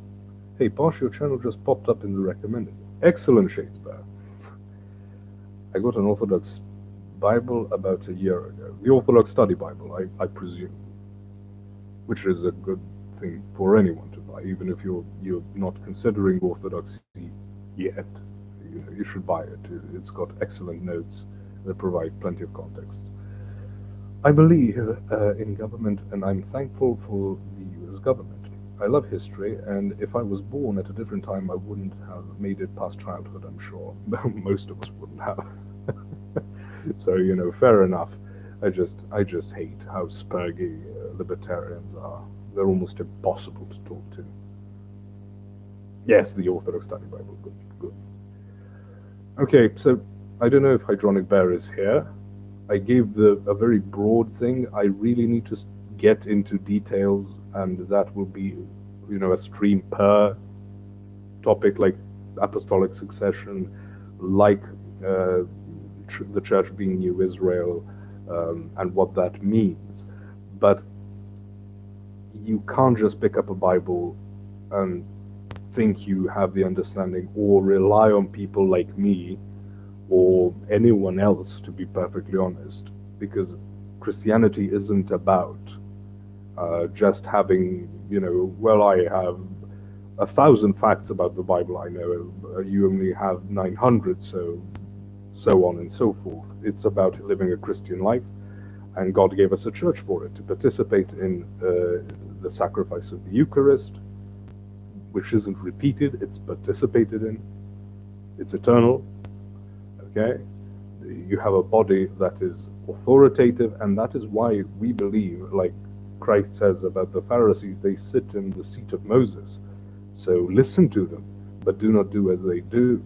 Hey, Posh, your channel just popped up in the recommended. Excellent, Shadesbear. I got an Orthodox Bible about a year ago. The Orthodox Study Bible, I presume, which is a good thing for anyone to buy, even if you're not considering Orthodoxy yet. You should buy it. It's got excellent notes that provide plenty of context. I believe in government, and I'm thankful for the U.S. government. I love history, and if I was born at a different time, I wouldn't have made it past childhood, I'm sure. Most of us wouldn't have. So, fair enough. I just hate how spurgy libertarians are. They're almost impossible to talk to. Yes, the Orthodox Study Bible. Good. Okay, so I don't know if Hydronic Bear is here. I gave a very broad thing. I really need to get into details, and that will be, a stream per topic, like apostolic succession, like the church being New Israel, and what that means. But you can't just pick up a Bible and think you have the understanding, or rely on people like me or anyone else, to be perfectly honest, because Christianity isn't about just having, well, I have 1,000 facts about the Bible I know, you only have 900, so on and so forth. It's about living a Christian life, and God gave us a church for it, to participate in the sacrifice of the Eucharist, which isn't repeated, it's participated in, it's eternal. Okay, you have a body that is authoritative, and that is why we believe, like Christ says about the Pharisees, they sit in the seat of Moses. So listen to them, but do not do as they do.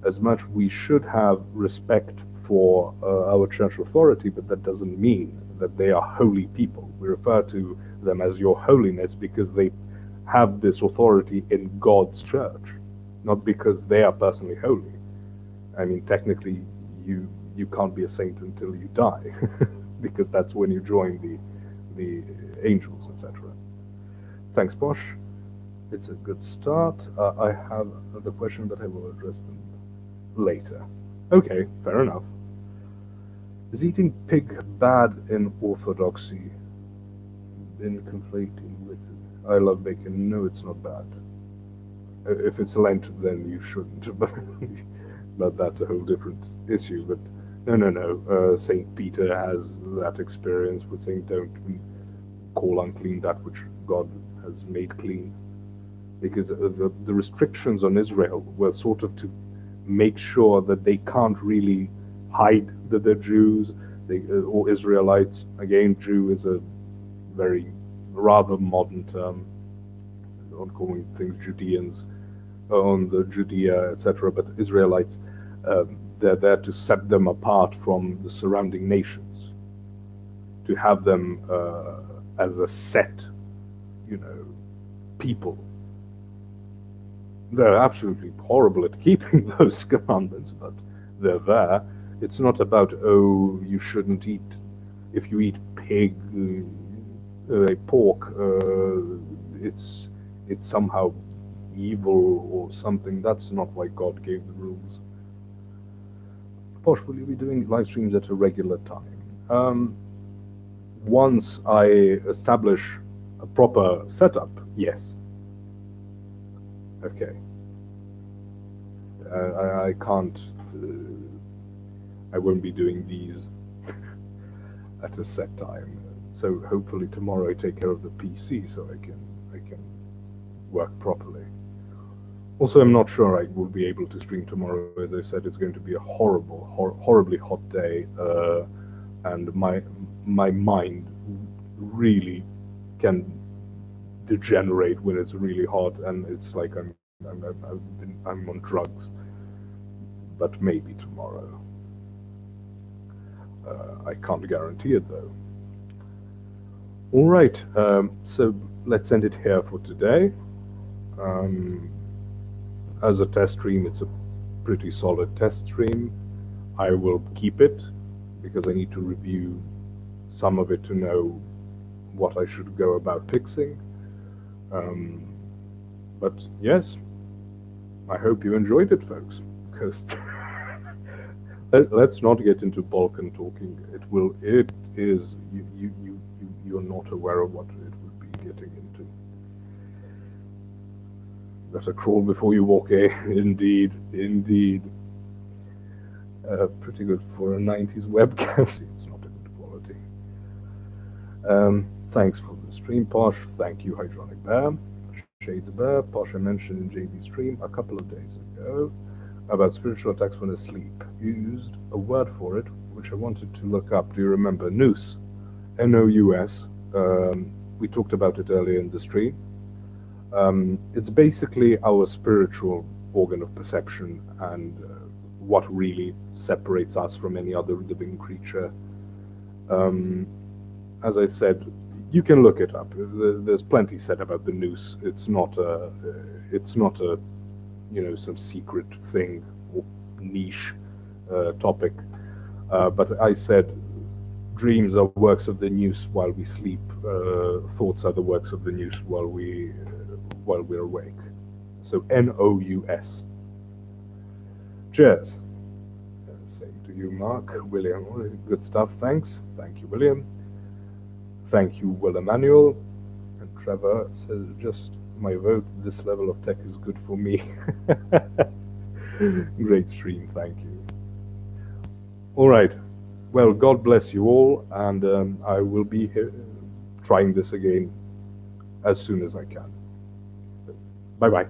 As much we should have respect for our church authority, but that doesn't mean that they are holy people. We refer to them as your holiness because they have this authority in God's church, not because they are personally holy. I mean, technically, you can't be a saint until you die, because that's when you join the angels, etc. Thanks, Bosch. It's a good start. I have another question, but I will address them later. Okay, fair enough. Is eating pig bad in Orthodoxy? Been conflating with it. I love bacon. No, it's not bad. If it's Lent, then you shouldn't. But that's a whole different issue. But no. Saint Peter has that experience with saying, don't call unclean that which God has made clean. Because the restrictions on Israel were sort of to make sure that they can't really hide that they're Jews, or Israelites. Again, Jew is a very rather modern term, on calling things Judeans, on the Judea, etc. But Israelites, they're there to set them apart from the surrounding nations, to have them as a set, people. They're absolutely horrible at keeping those commandments, but they're there. It's not about, oh, you shouldn't eat, if you eat pig, pork, it's somehow evil or something. That's not why God gave the rules. Posh, will you be doing live streams at a regular time? Once I establish a proper setup, yes. Okay. I can't. I won't be doing these at a set time. So hopefully tomorrow I take care of the PC so I can work properly. Also, I'm not sure I will be able to stream tomorrow. As I said, it's going to be a horribly hot day, and my mind really can degenerate when it's really hot, and it's like I'm on drugs. But maybe tomorrow. I can't guarantee it though. All right, so let's end it here for today. Um, as a test stream, it's a pretty solid test stream. I will keep it because I need to review some of it to know what I should go about fixing. But yes, I hope you enjoyed it, folks. Because let's not get into Balkan talking. It is you're not aware of what it would be getting into. Better crawl before you walk, eh? Indeed, indeed. Pretty good for a 90s webcam. It's not a good quality. Thanks for the stream, Posh. Thank you, Hydronic Bear. Shades Bear. Posh, I mentioned in JB's stream a couple of days ago about spiritual attacks when asleep. You used a word for it, which I wanted to look up. Do you remember? Nous. Nous. We talked about it earlier in the stream. It's basically our spiritual organ of perception and what really separates us from any other living creature. As I said, you can look it up. There's plenty said about the nous. It's not a some secret thing or niche topic. But I said dreams are works of the nous while we sleep. Thoughts are the works of the nous while we're awake. So Nous. Cheers. Same to you, Mark. William, good stuff. Thanks. Thank you, William. Thank you, Will Emmanuel. And Trevor says, just my vote, this level of tech is good for me. Great stream, thank you. All right. Well, God bless you all, and I will be here trying this again as soon as I can. Bye-bye.